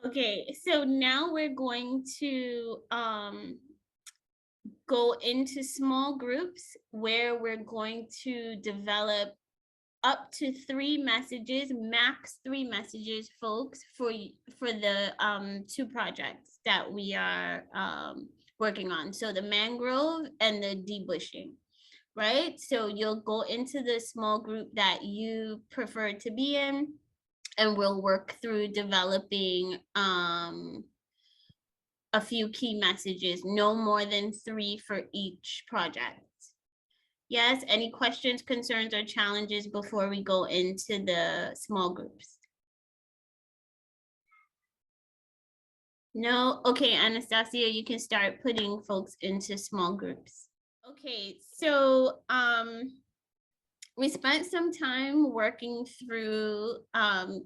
[SPEAKER 3] Okay, so now we're going to go into small groups where we're going to develop up to 3 messages, max 3 messages, folks, for the 2 projects that we are working on. So the mangrove and the debushing, right? So you'll go into the small group that you prefer to be in, and we'll work through developing a few key messages, no more than 3 for each project. Yes, any questions, concerns, or challenges before we go into the small groups? No? Okay, Anastasia, you can start putting folks into small groups. Okay, so we spent some time working through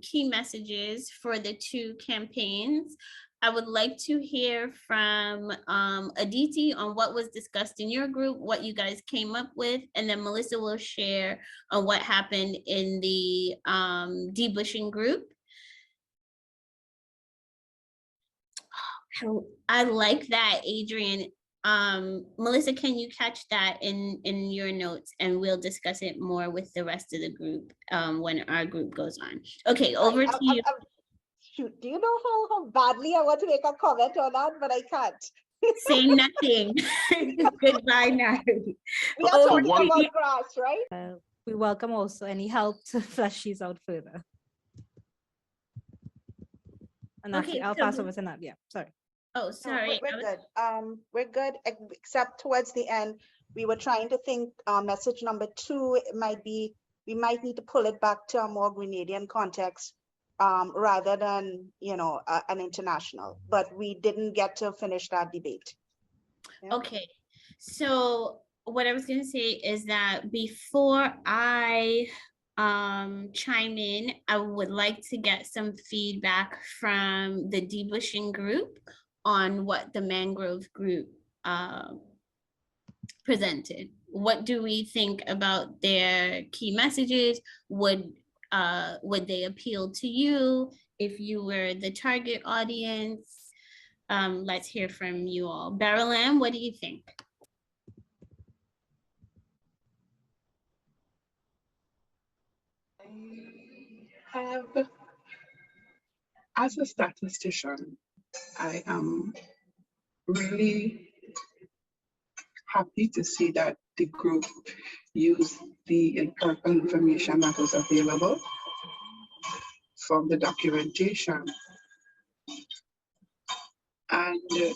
[SPEAKER 3] key messages for the 2 campaigns. I would like to hear from Aditi on what was discussed in your group, what you guys came up with, and then Melissa will share on what happened in the debushing group. I like that, Adrian. Melissa, can you catch that in your notes, and we'll discuss it more with the rest of the group when our group goes on. Okay, over to you.
[SPEAKER 1] Shoot, do you know how badly I want to make a comment on that, but I can't.
[SPEAKER 3] Say nothing. Goodbye now.
[SPEAKER 1] We are
[SPEAKER 3] Over
[SPEAKER 1] talking
[SPEAKER 3] to
[SPEAKER 1] about
[SPEAKER 3] you.
[SPEAKER 1] grass, right?
[SPEAKER 12] We welcome also any help to flesh these out further. And that's
[SPEAKER 3] Okay,
[SPEAKER 12] it. I'll
[SPEAKER 3] so
[SPEAKER 12] pass over to Nadia. Sorry.
[SPEAKER 3] Oh,
[SPEAKER 1] No,
[SPEAKER 3] sorry.
[SPEAKER 1] we're good. We're good, except towards the end, we were trying to think message number 2, it might be, we might need to pull it back to a more Grenadian context rather than, you know, an international, but we didn't get to finish that debate. Yeah.
[SPEAKER 3] Okay, so what I was going to say is that before I chime in, I would like to get some feedback from the debushing group on what the mangrove group presented. What do we think about their key messages? Would they appeal to you if you were the target audience? Let's hear from you all. Beryl, what do you think?
[SPEAKER 13] As a statistician, I am really happy to see that the group used the empirical information that was available from the documentation. And the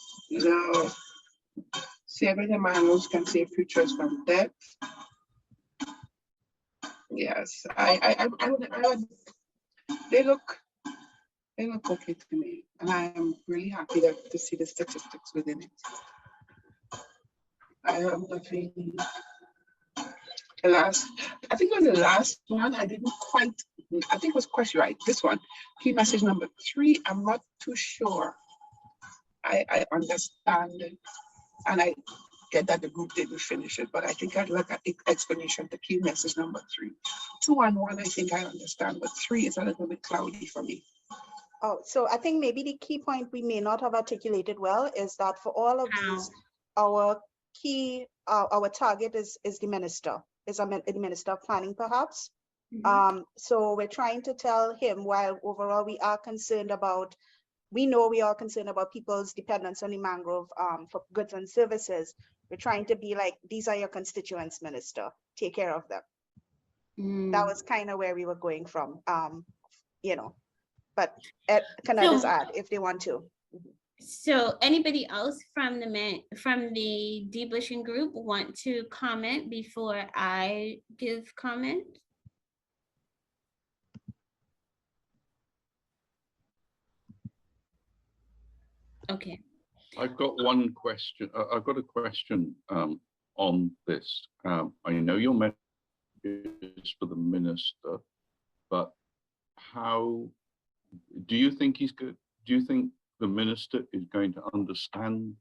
[SPEAKER 13] saving the manuals can save futures from death. Yes, I would, they look okay to me, and I am really happy to see the statistics within it. I am nothing. I think it was the last one. I didn't quite. I think it was question right. This one, key message number 3. I'm not too sure. I understand it, and I get that the group didn't finish it, but I think I'd like an explanation to key message number 3. 2 and 1, I think I understand, but 3 is a little bit cloudy for me.
[SPEAKER 1] Oh, so I think maybe the key point we may not have articulated well is that for all of these, our key, our target is the minister, the minister of planning perhaps. So we're trying to tell him, while overall we are concerned about, we know we are concerned about people's dependence on the mangrove for goods and services. We're trying to be like, these are your constituents, minister, take care of them. That was kind of where we were going from, you know, but can others add if they want to.
[SPEAKER 3] So anybody else from the debushing group want to comment before I give comment? Okay.
[SPEAKER 8] I've got one question. I've got a question on this. I know your message is for the minister, but how do you think he's good? Do you think the minister is going to understand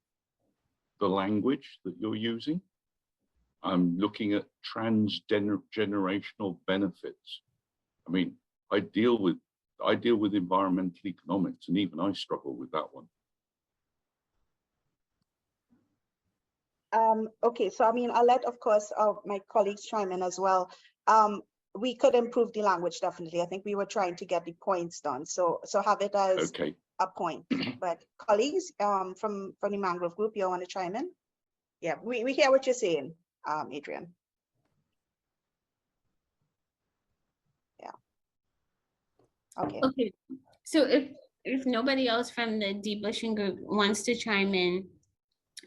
[SPEAKER 8] the language that you're using? I'm looking at transgenerational benefits. I mean, I deal with environmental economics, and even I struggle with that one.
[SPEAKER 1] Okay, so I mean, I'll let, of course, my colleagues chime in as well. We could improve the language, definitely. I think we were trying to get the points done. So have it as a point. But colleagues from the mangrove group, you want to chime in? Yeah, we hear what you're saying, Adrian. Yeah. Okay.
[SPEAKER 3] Okay. So if nobody else from the debushing group wants to chime in,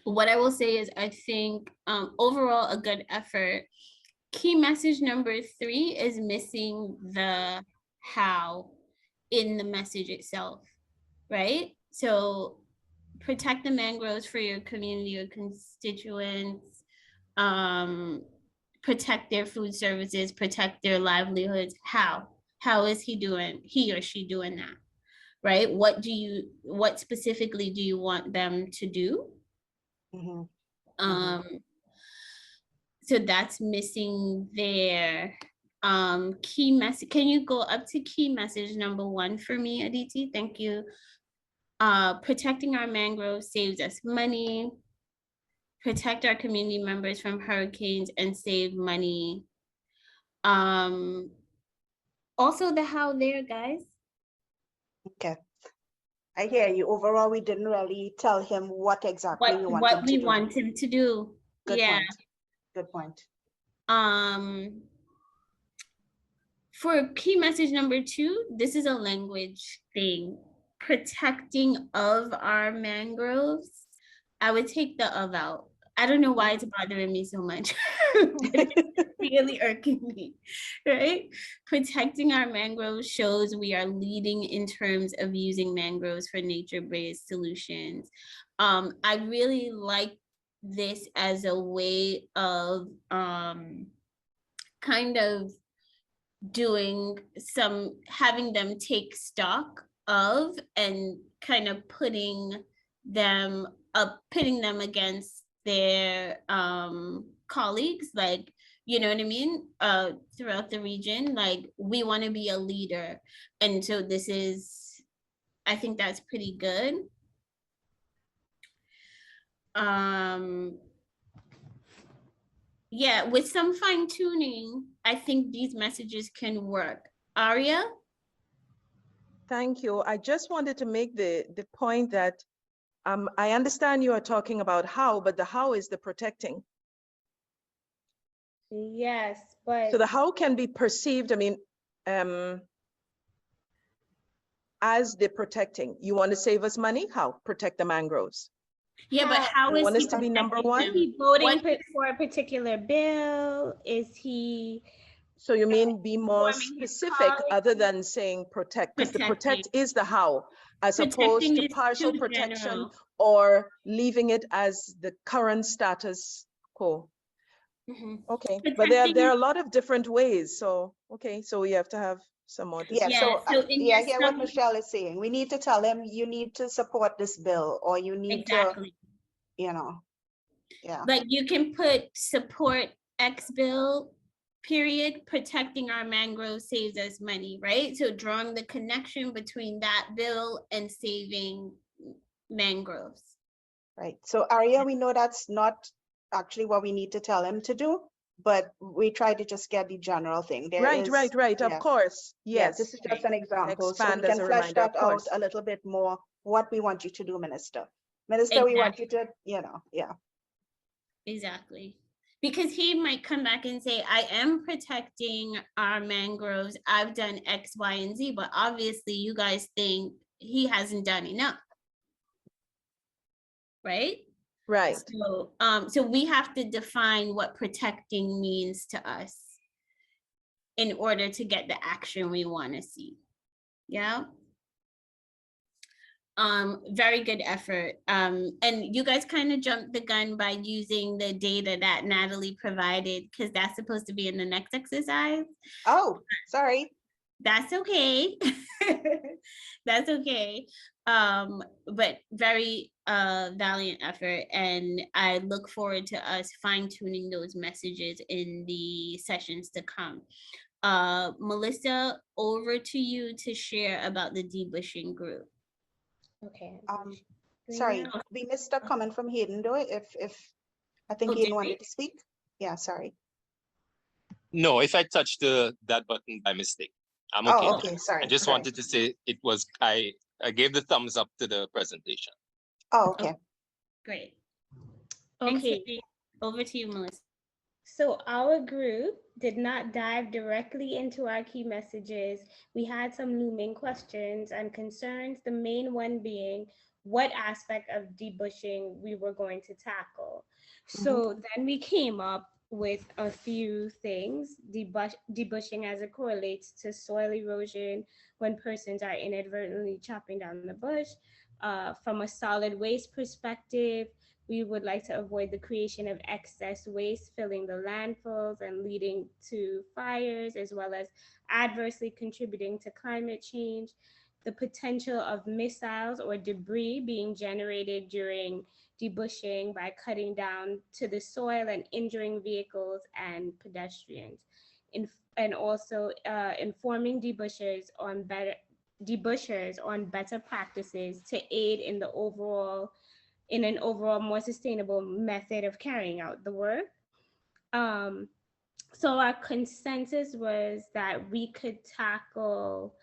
[SPEAKER 3] what I will say is I think overall a good effort. Key message number 3 is missing the how in the message itself, right? So protect the mangroves for your community or constituents, protect their food services, protect their livelihoods. How is he or she doing that, right? What specifically do you want them to do? So that's missing there. Key message, can you go up to key message number 1 for me, Aditi? Thank you. Protecting our mangroves saves us money. Protect our community members from hurricanes and save money. Also the how there, guys.
[SPEAKER 1] Okay. I hear you. Overall, we didn't really tell him what exactly we want him
[SPEAKER 3] What
[SPEAKER 1] to
[SPEAKER 3] we
[SPEAKER 1] do.
[SPEAKER 3] want him to do.
[SPEAKER 1] Good
[SPEAKER 3] Yeah.
[SPEAKER 1] point. Good point.
[SPEAKER 3] For key message number 2, this is a language thing. Protecting of our mangroves. I would take the of out. I don't know why it's bothering me so much, but it's really irking me, right? Protecting our mangroves shows we are leading in terms of using mangroves for nature-based solutions. I really like this as a way of kind of doing having them take stock of and kind of pitting them against their colleagues, like, you know what I mean, throughout the region. Like, we want to be a leader, and so this is, I think that's pretty good. Yeah, with some fine tuning, I think these messages can work. Aria?
[SPEAKER 9] Thank you. I just wanted to make the point that I understand you are talking about how, but the how is the protecting.
[SPEAKER 11] Yes, but
[SPEAKER 9] so the how can be perceived, I mean, as the protecting. You want to save us money? How? Protect the mangroves.
[SPEAKER 3] Yeah, but how
[SPEAKER 9] You
[SPEAKER 3] is
[SPEAKER 9] want
[SPEAKER 3] he
[SPEAKER 9] us to be number
[SPEAKER 3] protecting
[SPEAKER 9] one?
[SPEAKER 11] is
[SPEAKER 3] them?
[SPEAKER 11] he voting
[SPEAKER 3] What-
[SPEAKER 11] for a particular bill? Is he
[SPEAKER 9] So you mean be more
[SPEAKER 11] informing his
[SPEAKER 9] specific other
[SPEAKER 11] colleagues?
[SPEAKER 9] than saying protect, because the protect
[SPEAKER 3] Protecting.
[SPEAKER 9] is the how, as opposed
[SPEAKER 3] Protecting
[SPEAKER 9] to
[SPEAKER 3] is
[SPEAKER 9] partial
[SPEAKER 3] too
[SPEAKER 9] protection
[SPEAKER 3] general.
[SPEAKER 9] or leaving it as the current status quo.
[SPEAKER 3] Mhm.
[SPEAKER 9] Okay, but
[SPEAKER 3] Protecting
[SPEAKER 9] there are
[SPEAKER 3] is-
[SPEAKER 9] a lot of different ways. So, okay, so we have to have some more
[SPEAKER 1] Yeah,
[SPEAKER 9] discussion.
[SPEAKER 1] so,
[SPEAKER 3] Yeah, so in
[SPEAKER 1] yeah, I
[SPEAKER 3] your
[SPEAKER 1] hear what
[SPEAKER 3] summary-
[SPEAKER 1] Michelle is saying. We need to tell him, you need to support this bill, or you need
[SPEAKER 3] Exactly.
[SPEAKER 1] to, you know, yeah.
[SPEAKER 3] Like, you can put support X bill, period, protecting our mangroves saves us money, right? So drawing the connection between that bill and saving mangroves.
[SPEAKER 1] Right. So Aria, we know that's not actually what we need to tell him to do, but we try to just get the general thing. There
[SPEAKER 9] Right,
[SPEAKER 1] is,
[SPEAKER 9] right,
[SPEAKER 1] yeah.
[SPEAKER 9] of course,
[SPEAKER 1] Yeah,
[SPEAKER 9] yes.
[SPEAKER 1] this is just an example. So we
[SPEAKER 9] Expand as
[SPEAKER 1] can
[SPEAKER 9] a
[SPEAKER 1] flesh
[SPEAKER 9] reminder, of
[SPEAKER 1] that out
[SPEAKER 9] course.
[SPEAKER 1] a little bit more, what we want you to do, Minister. Minister, we want you to, you know, yeah.
[SPEAKER 3] Exactly. Because he might come back and say, I am protecting our mangroves. I've done X, Y, and Z, but obviously you guys think he hasn't done enough. Right?
[SPEAKER 9] Right.
[SPEAKER 3] So we have to define what protecting means to us in order to get the action we want to see. Yeah. Very good effort. And you guys kind of jumped the gun by using the data that Natalie provided, because that's supposed to be in the next exercise.
[SPEAKER 1] Oh, sorry.
[SPEAKER 3] That's okay. That's okay. But very valiant effort, and I look forward to us fine-tuning those messages in the sessions to come. Melissa, over to you to share about the debushing group.
[SPEAKER 11] Okay.
[SPEAKER 1] Sorry, we missed a comment from Hayden though, if I think
[SPEAKER 3] Oh,
[SPEAKER 1] Hayden
[SPEAKER 3] did we?
[SPEAKER 1] wanted to speak. Yeah, sorry.
[SPEAKER 4] No, if I touched that button by mistake, I'm okay.
[SPEAKER 1] Oh, okay, sorry.
[SPEAKER 4] I just
[SPEAKER 1] sorry.
[SPEAKER 4] wanted to say it was, I gave the thumbs up to the presentation.
[SPEAKER 1] Oh, okay.
[SPEAKER 3] Great. Thanks,
[SPEAKER 11] Okay.
[SPEAKER 3] Haley. Over to you, Melissa.
[SPEAKER 11] So our group did not dive directly into our key messages. We had some looming questions and concerns, the main one being what aspect of debushing we were going to tackle. So then we came up with a few things, debushing as it correlates to soil erosion when persons are inadvertently chopping down the bush. From a solid waste perspective, we would like to avoid the creation of excess waste filling the landfills and leading to fires, as well as adversely contributing to climate change. The potential of missiles or debris being generated during debushing by cutting down to the soil and injuring vehicles and pedestrians. And also informing debushers on debushers on better practices to aid in an overall more sustainable method of carrying out the work. So our consensus was that we could tackle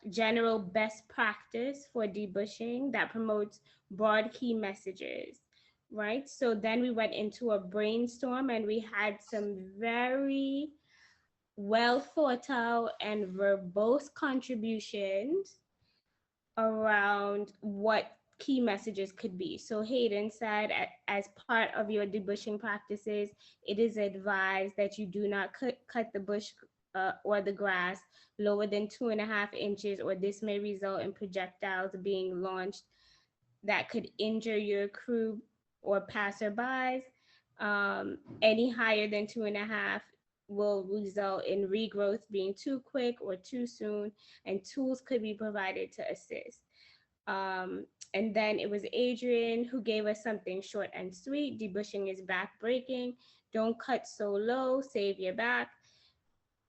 [SPEAKER 11] general best practice for debushing that promotes broad key messages, right? So then we went into a brainstorm and we had some very well thought out and verbose contributions around what key messages could be. So Hayden said, as part of your debushing practices, it is advised that you do not cut the bush or the grass lower than 2.5 inches, or this may result in projectiles being launched that could injure your crew or passerbys. Any higher than 2.5 will result in regrowth being too quick or too soon, and tools could be provided to assist. And then it was Adrian who gave us something short and sweet. Debushing is back breaking. Don't cut so low, save your back.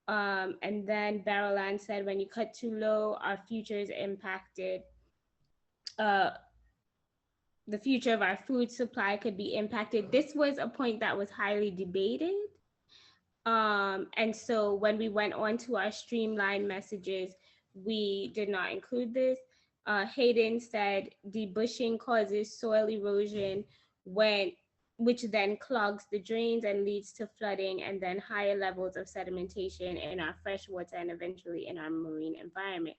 [SPEAKER 11] And then Barrelan said, when you cut too low, our future is impacted. The future of our food supply could be impacted. This was a point that was highly debated. And so when we went on to our streamlined messages, we did not include this. Hayden said debushing causes soil erosion, which then clogs the drains and leads to flooding, and then higher levels of sedimentation in our freshwater and eventually in our marine environment.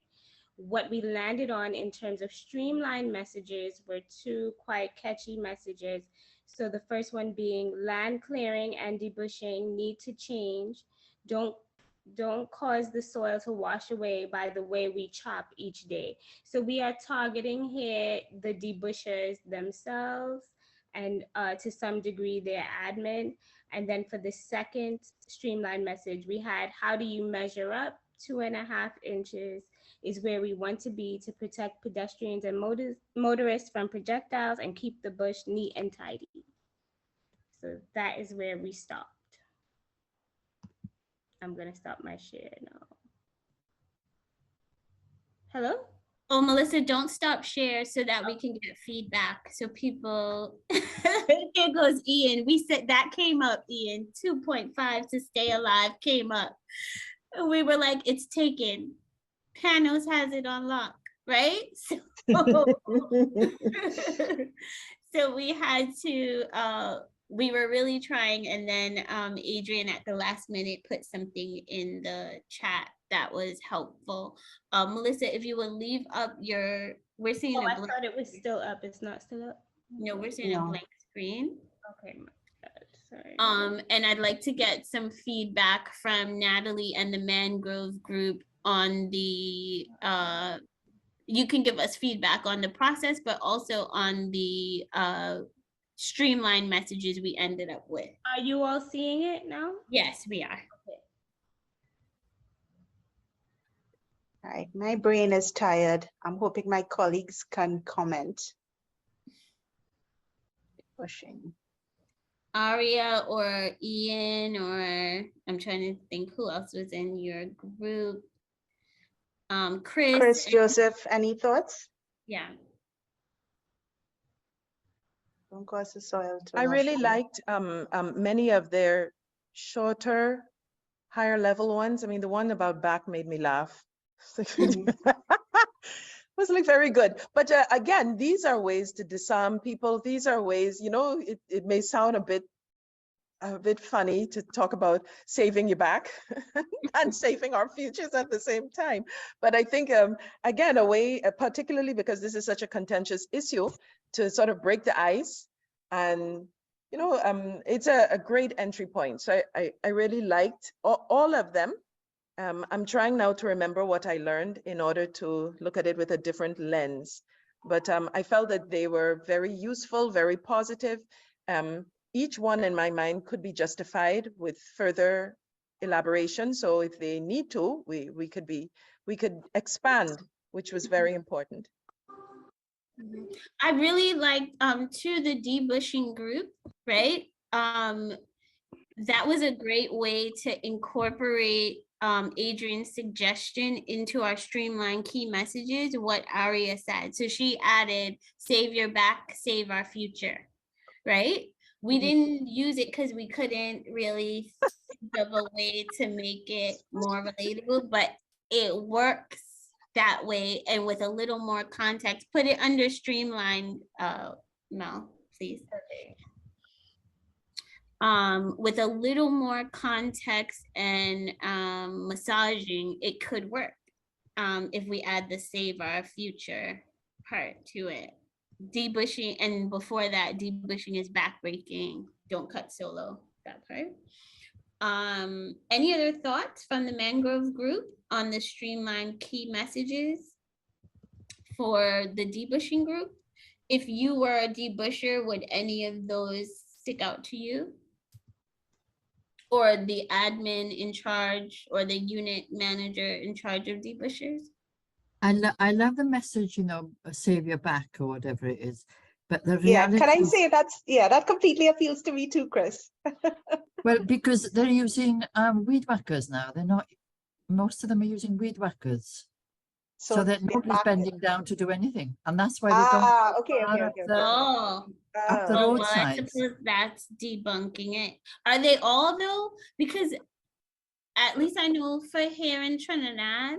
[SPEAKER 11] What we landed on in terms of streamlined messages were 2 quite catchy messages. So the first one being land clearing and debushing need to change. Don't cause the soil to wash away by the way we chop each day. So we are targeting here the debushers themselves and to some degree their admin. And then for the second streamlined message, we had, how do you measure up? 2.5 inches is where we want to be to protect pedestrians and motorists from projectiles and keep the bush neat and tidy. So that is where we stopped. I'm gonna stop my share now. Hello?
[SPEAKER 3] Oh, Melissa, don't stop share so that we can get feedback. So people, here goes Ian. We said that came up, Ian. 2.5 to stay alive came up. We were like, it's taken. Panos has it on lock, right? So we had to, we were really trying, and then Adrian at the last minute put something in the chat that was helpful. Melissa, if you will leave up your, we're seeing
[SPEAKER 11] I thought it was still up. It's not still up?
[SPEAKER 3] No, we're seeing a blank screen.
[SPEAKER 11] Okay, my bad, sorry.
[SPEAKER 3] And I'd like to get some feedback from Natalie and the Mangrove group on the, you can give us feedback on the process, but also on the streamlined messages we ended up with.
[SPEAKER 11] Are you all seeing it now?
[SPEAKER 3] Yes, we are.
[SPEAKER 11] Okay.
[SPEAKER 1] All right, my brain is tired. I'm hoping my colleagues can comment. Pushing.
[SPEAKER 3] Aria or Ian, or I'm trying to think who else was in your group. Chris,
[SPEAKER 1] Joseph, any thoughts?
[SPEAKER 3] Yeah.
[SPEAKER 1] Don't cause the soil to
[SPEAKER 9] I
[SPEAKER 1] wash
[SPEAKER 9] really
[SPEAKER 1] away.
[SPEAKER 9] liked many of their shorter, higher level ones. I mean, the one about back made me laugh. Was like very good. But again, these are ways to disarm people. These are ways, you know, it may sound a bit funny to talk about saving your back and saving our futures at the same time. But I think, again, a way, particularly because this is such a contentious issue, to sort of break the ice. And, you know, it's a great entry point. So I really liked all of them. I'm trying now to remember what I learned in order to look at it with a different lens. But I felt that they were very useful, very positive. Each one in my mind could be justified with further elaboration. So if they need to, we could expand, which was very important.
[SPEAKER 3] I really liked to the debushing group, right? That was a great way to incorporate Adrian's suggestion into our streamlined key messages, what Aria said. So she added, save your back, save our future, right? We didn't use it because we couldn't really think of a way to make it more relatable, but it works that way. And with a little more context, put it under streamlined, Mel, please. With a little more context and massaging, it could work if we add the save our future part to it. Debushing, and before that, debushing is backbreaking, don't cut solo, that part. Any other thoughts from the Mangrove group on the streamlined key messages for the debushing group? If you were a debusher, would any of those stick out to you? Or the admin in charge or the unit manager in charge of debushers?
[SPEAKER 6] I love the message, you know, save your back or whatever it is. But the
[SPEAKER 1] Yeah,
[SPEAKER 6] reality
[SPEAKER 1] can I
[SPEAKER 6] is-
[SPEAKER 1] say that completely appeals to me too, Chris.
[SPEAKER 6] well, because they're using weed whackers now. They're not, most of them are using weed whackers. So that
[SPEAKER 1] they're
[SPEAKER 6] nobody's
[SPEAKER 1] back-
[SPEAKER 6] bending down to do anything. And that's why they don't
[SPEAKER 1] okay,
[SPEAKER 6] out
[SPEAKER 1] okay,
[SPEAKER 6] of
[SPEAKER 1] okay.
[SPEAKER 6] the-
[SPEAKER 3] Oh,
[SPEAKER 6] up the
[SPEAKER 3] oh, well, I
[SPEAKER 6] roadsides.
[SPEAKER 3] suppose that's debunking it. Are they all though? Because at least I know for here in Trinidad,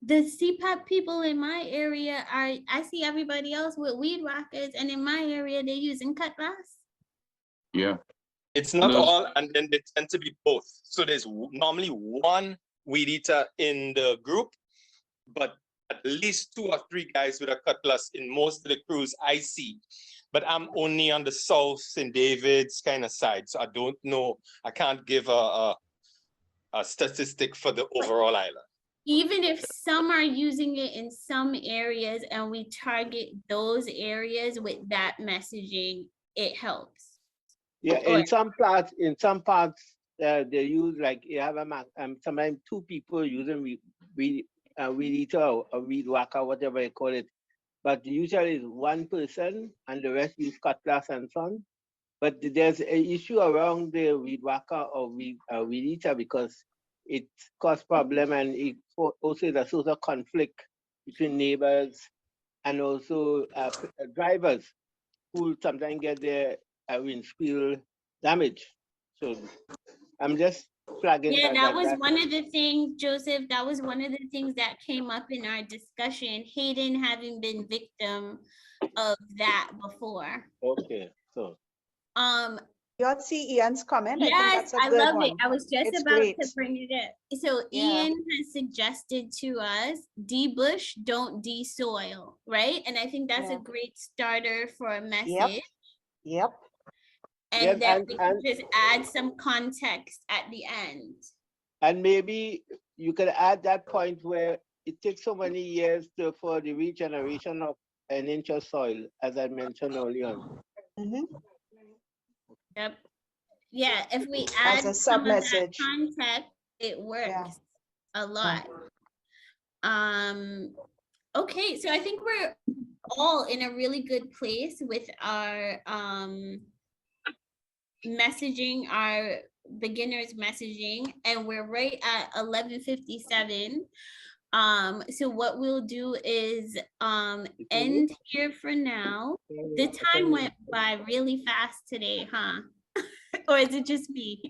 [SPEAKER 3] the CPAP people in my area are, I see everybody else with weed whackers, and in my area they're using cutlass.
[SPEAKER 8] Yeah.
[SPEAKER 4] It's not
[SPEAKER 8] Those-
[SPEAKER 4] all, and then they tend to be both. So there's normally one weed eater in the group, but at least 2 or 3 guys with a cutlass in most of the crews I see. But I'm only on the South St. David's kind of side, so I don't know. I can't give a statistic for the overall island.
[SPEAKER 3] Even if some are using it in some areas and we target those areas with that messaging, it helps.
[SPEAKER 7] Yeah,
[SPEAKER 3] Or-
[SPEAKER 7] in some parts, they use like you have sometimes 2 people using weed eater or weed whacker, whatever you call it. But usually it's 1 person and the rest use cutlass and so on. But there's an issue around the weed whacker or weed eater because it causes problem, and it also is a source of conflict between neighbors and also drivers who sometimes get their windshield damage. So I'm just flagging
[SPEAKER 3] Yeah,
[SPEAKER 7] that.
[SPEAKER 3] that was one of the things, Joseph, that was one of the things that came up in our discussion, Hayden having been victim of that before.
[SPEAKER 7] Okay, so.
[SPEAKER 1] You all see Ian's comment? I think
[SPEAKER 3] Yes,
[SPEAKER 1] that's a
[SPEAKER 3] I
[SPEAKER 1] good
[SPEAKER 3] love
[SPEAKER 1] one.
[SPEAKER 3] it. I was just
[SPEAKER 1] It's
[SPEAKER 3] about
[SPEAKER 1] great.
[SPEAKER 3] to bring it up. So
[SPEAKER 1] Yeah.
[SPEAKER 3] Ian has suggested to us, debush, don't de-soil, right? And I think that's a
[SPEAKER 1] Yeah.
[SPEAKER 3] great starter for a message.
[SPEAKER 1] Yep.
[SPEAKER 3] And
[SPEAKER 7] Yes,
[SPEAKER 3] then we can
[SPEAKER 7] and-
[SPEAKER 3] just add some context at the end.
[SPEAKER 7] And maybe you could add that point where it takes so many years for the regeneration of an inch of soil, as I mentioned earlier on.
[SPEAKER 1] Mhm.
[SPEAKER 3] Yep. Yeah, if we
[SPEAKER 1] As
[SPEAKER 3] add
[SPEAKER 1] a
[SPEAKER 3] some of that
[SPEAKER 1] sub-message.
[SPEAKER 3] context, it works a lot. Okay, so I think we're all in a really good place with our messaging, our beginners messaging, and we're right at 11:57. So what we'll do is end here for now. The time went by really fast today, huh? Or is it just me?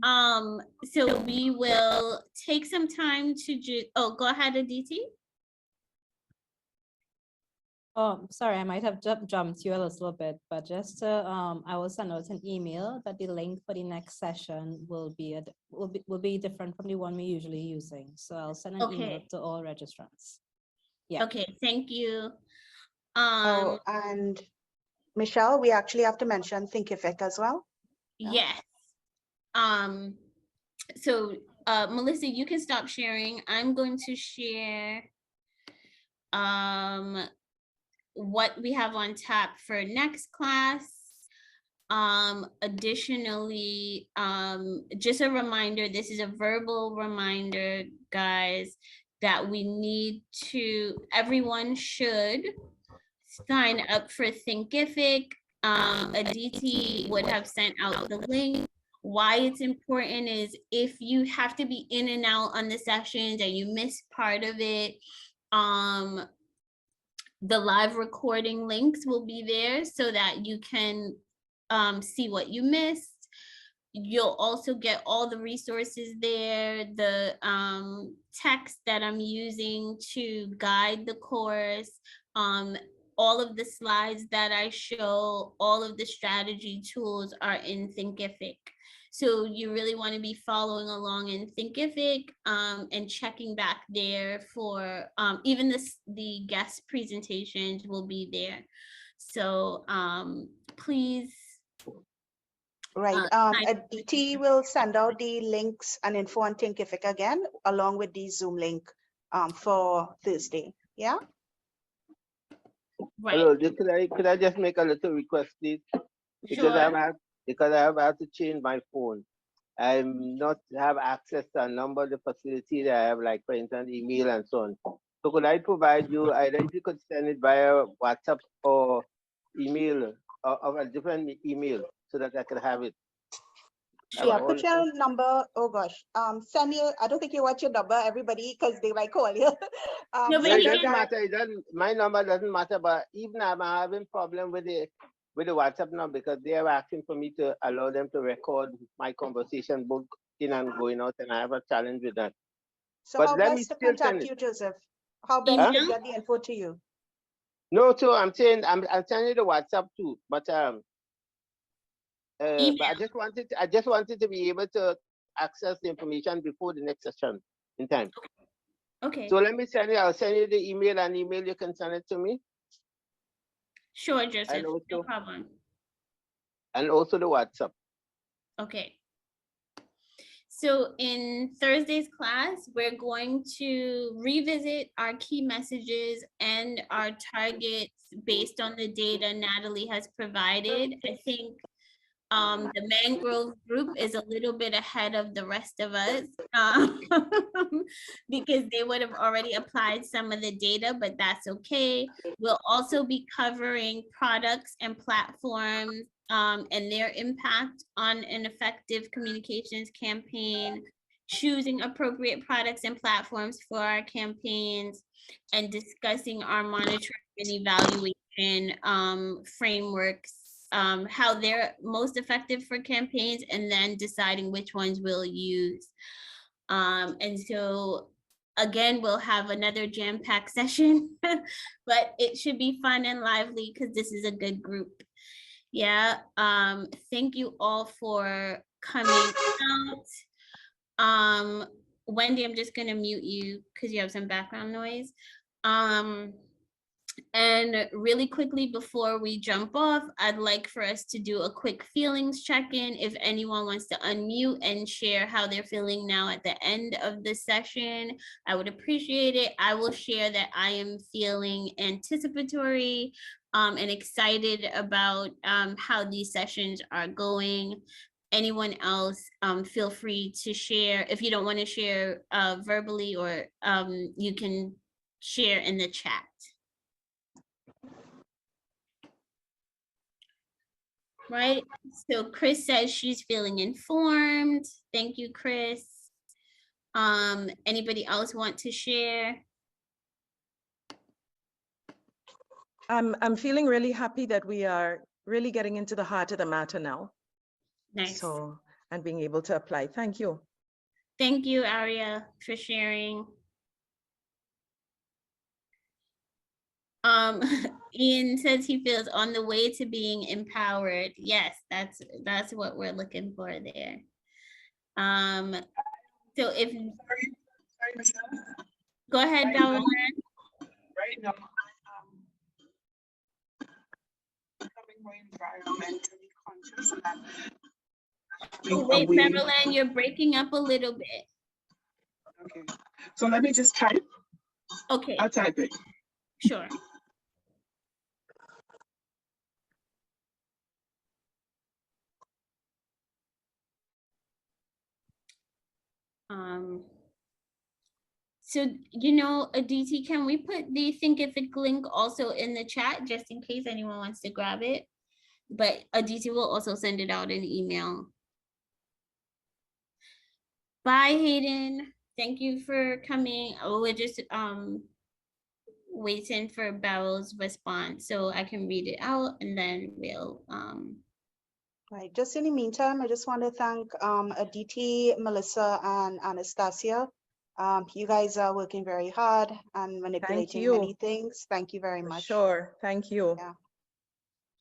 [SPEAKER 3] So we will take some time to go ahead, Aditi.
[SPEAKER 12] Oh, sorry, I might have jumped you a little bit, but just I will send out an email that the link for the next session will be different from the one we're usually using. So I'll send an email
[SPEAKER 3] Okay.
[SPEAKER 12] to all registrants. Yeah.
[SPEAKER 3] Okay, thank you.
[SPEAKER 1] Oh, and Michelle, we actually have to mention Thinkific as well.
[SPEAKER 3] Yes. So Melissa, you can stop sharing. I'm going to share what we have on tap for next class. Additionally, just a reminder, this is a verbal reminder, guys, that we need to, everyone should sign up for Thinkific. Aditi would have sent out the link. Why it's important is if you have to be in and out on the sessions and you miss part of it, the live recording links will be there so that you can see what you missed. You'll also get all the resources there, the text that I'm using to guide the course, all of the slides that I show, all of the strategy tools are in Thinkific. So you really want to be following along in Thinkific and checking back there for even the guest presentations will be there. So please.
[SPEAKER 1] Right. Aditi will send out the links and info on Thinkific again, along with the Zoom link for Thursday. Yeah.
[SPEAKER 3] Right.
[SPEAKER 7] Hello, could I just make a little request, please? Because
[SPEAKER 3] Sure.
[SPEAKER 7] I have to change my phone. I'm not have access to a number of the facility that I have, like for instance, email and so on. So could I provide you either if you could send it via WhatsApp or email of a different email so that I can have it?
[SPEAKER 1] Yeah, put your number. Oh gosh. Send you. I don't think you want your number, everybody, because they might call you.
[SPEAKER 3] No, but
[SPEAKER 7] It
[SPEAKER 3] you
[SPEAKER 7] doesn't
[SPEAKER 3] can-
[SPEAKER 7] matter. It doesn't. My number doesn't matter. But even I'm having problem with the WhatsApp now because they are asking for me to allow them to record my conversation both in and going out, and I have a challenge with that.
[SPEAKER 1] So
[SPEAKER 7] But
[SPEAKER 1] how
[SPEAKER 7] let me
[SPEAKER 1] best to
[SPEAKER 7] still send
[SPEAKER 1] contact
[SPEAKER 7] it.
[SPEAKER 1] you, Joseph? How best to get the info to you?
[SPEAKER 7] No, so I'm saying I'm sending you the WhatsApp too, but I just wanted to be able to access the information before the next session in time.
[SPEAKER 3] Okay.
[SPEAKER 7] So let me send you. I'll send you the email and email. You can send it to me.
[SPEAKER 3] Sure, Joseph. No problem.
[SPEAKER 7] And also the WhatsApp.
[SPEAKER 3] Okay. So in Thursday's class, we're going to revisit our key messages and our targets based on the data Natalie has provided. I think the mangrove group is a little bit ahead of the rest of us because they would have already applied some of the data, but that's okay. We'll also be covering products and platforms and their impact on an effective communications campaign, choosing appropriate products and platforms for our campaigns, and discussing our monitoring and evaluation frameworks, how they're most effective for campaigns, and then deciding which ones we'll use. And so again, we'll have another jam-packed session, but it should be fun and lively because this is a good group. Yeah. Thank you all for coming out. Wendy, I'm just gonna mute you because you have some background noise. And really quickly before we jump off, I'd like for us to do a quick feelings check-in. If anyone wants to unmute and share how they're feeling now at the end of the session, I would appreciate it. I will share that I am feeling anticipatory and excited about how these sessions are going. Anyone else, feel free to share. If you don't want to share verbally, or you can share in the chat. Right, so Chris says she's feeling informed. Thank you, Chris. Anybody else want to share?
[SPEAKER 9] I'm feeling really happy that we are really getting into the heart of the matter now.
[SPEAKER 3] Nice.
[SPEAKER 9] So, and being able to apply. Thank you.
[SPEAKER 3] Thank you, Aria, for sharing. Ian says he feels on the way to being empowered. Yes, that's what we're looking for there. So if
[SPEAKER 13] sorry, Michelle.
[SPEAKER 3] Go ahead, Bella.
[SPEAKER 13] Right now, I'm becoming more environmentally conscious.
[SPEAKER 3] Oh, wait, Marilyn, you're breaking up a little bit.
[SPEAKER 13] Okay, so let me just type.
[SPEAKER 3] Okay.
[SPEAKER 13] I'll type it.
[SPEAKER 3] Sure. So, you know, Aditi, can we put the Thinkific link also in the chat just in case anyone wants to grab it? but Aditi will also send it out in email. Bye, Hayden. Thank you for coming. Oh, we're just waiting for Beryl's response so I can read it out, and then we'll
[SPEAKER 1] Right. Just in the meantime, I just want to thank Aditi, Melissa, and Anastasia. You guys are working very hard and manipulating
[SPEAKER 9] you.
[SPEAKER 1] many things. Thank you very
[SPEAKER 9] For
[SPEAKER 1] much.
[SPEAKER 9] sure. Thank you.
[SPEAKER 1] Yeah.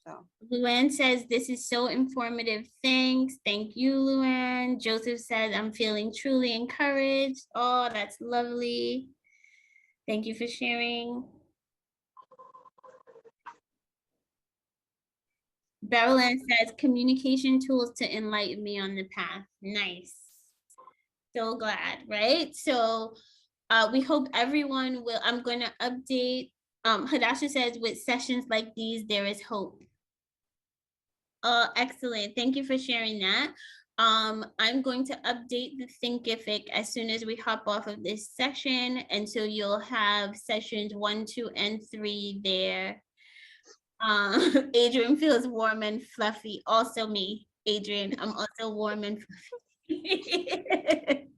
[SPEAKER 1] So.
[SPEAKER 3] Luann says, this is so informative. Thanks. Thank you, Luann. Joseph says, I'm feeling truly encouraged. Oh, that's lovely. Thank you for sharing. Berylin says, communication tools to enlighten me on the path. Nice. So glad, right? So we hope everyone will, I'm going to update. Hadassah says, with sessions like these, there is hope. Excellent. Thank you for sharing that. I'm going to update the Thinkific as soon as we hop off of this session. And so you'll have sessions 1, 2, and 3 there. Adrian feels warm and fluffy. Also me, Adrian. I'm also warm and fluffy.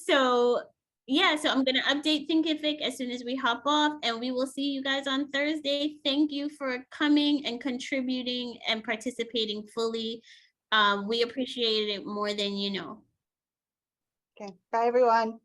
[SPEAKER 3] So yeah, so I'm gonna update Thinkific as soon as we hop off, and we will see you guys on Thursday. Thank you for coming and contributing and participating fully. We appreciate it more than you know.
[SPEAKER 1] Okay, bye everyone.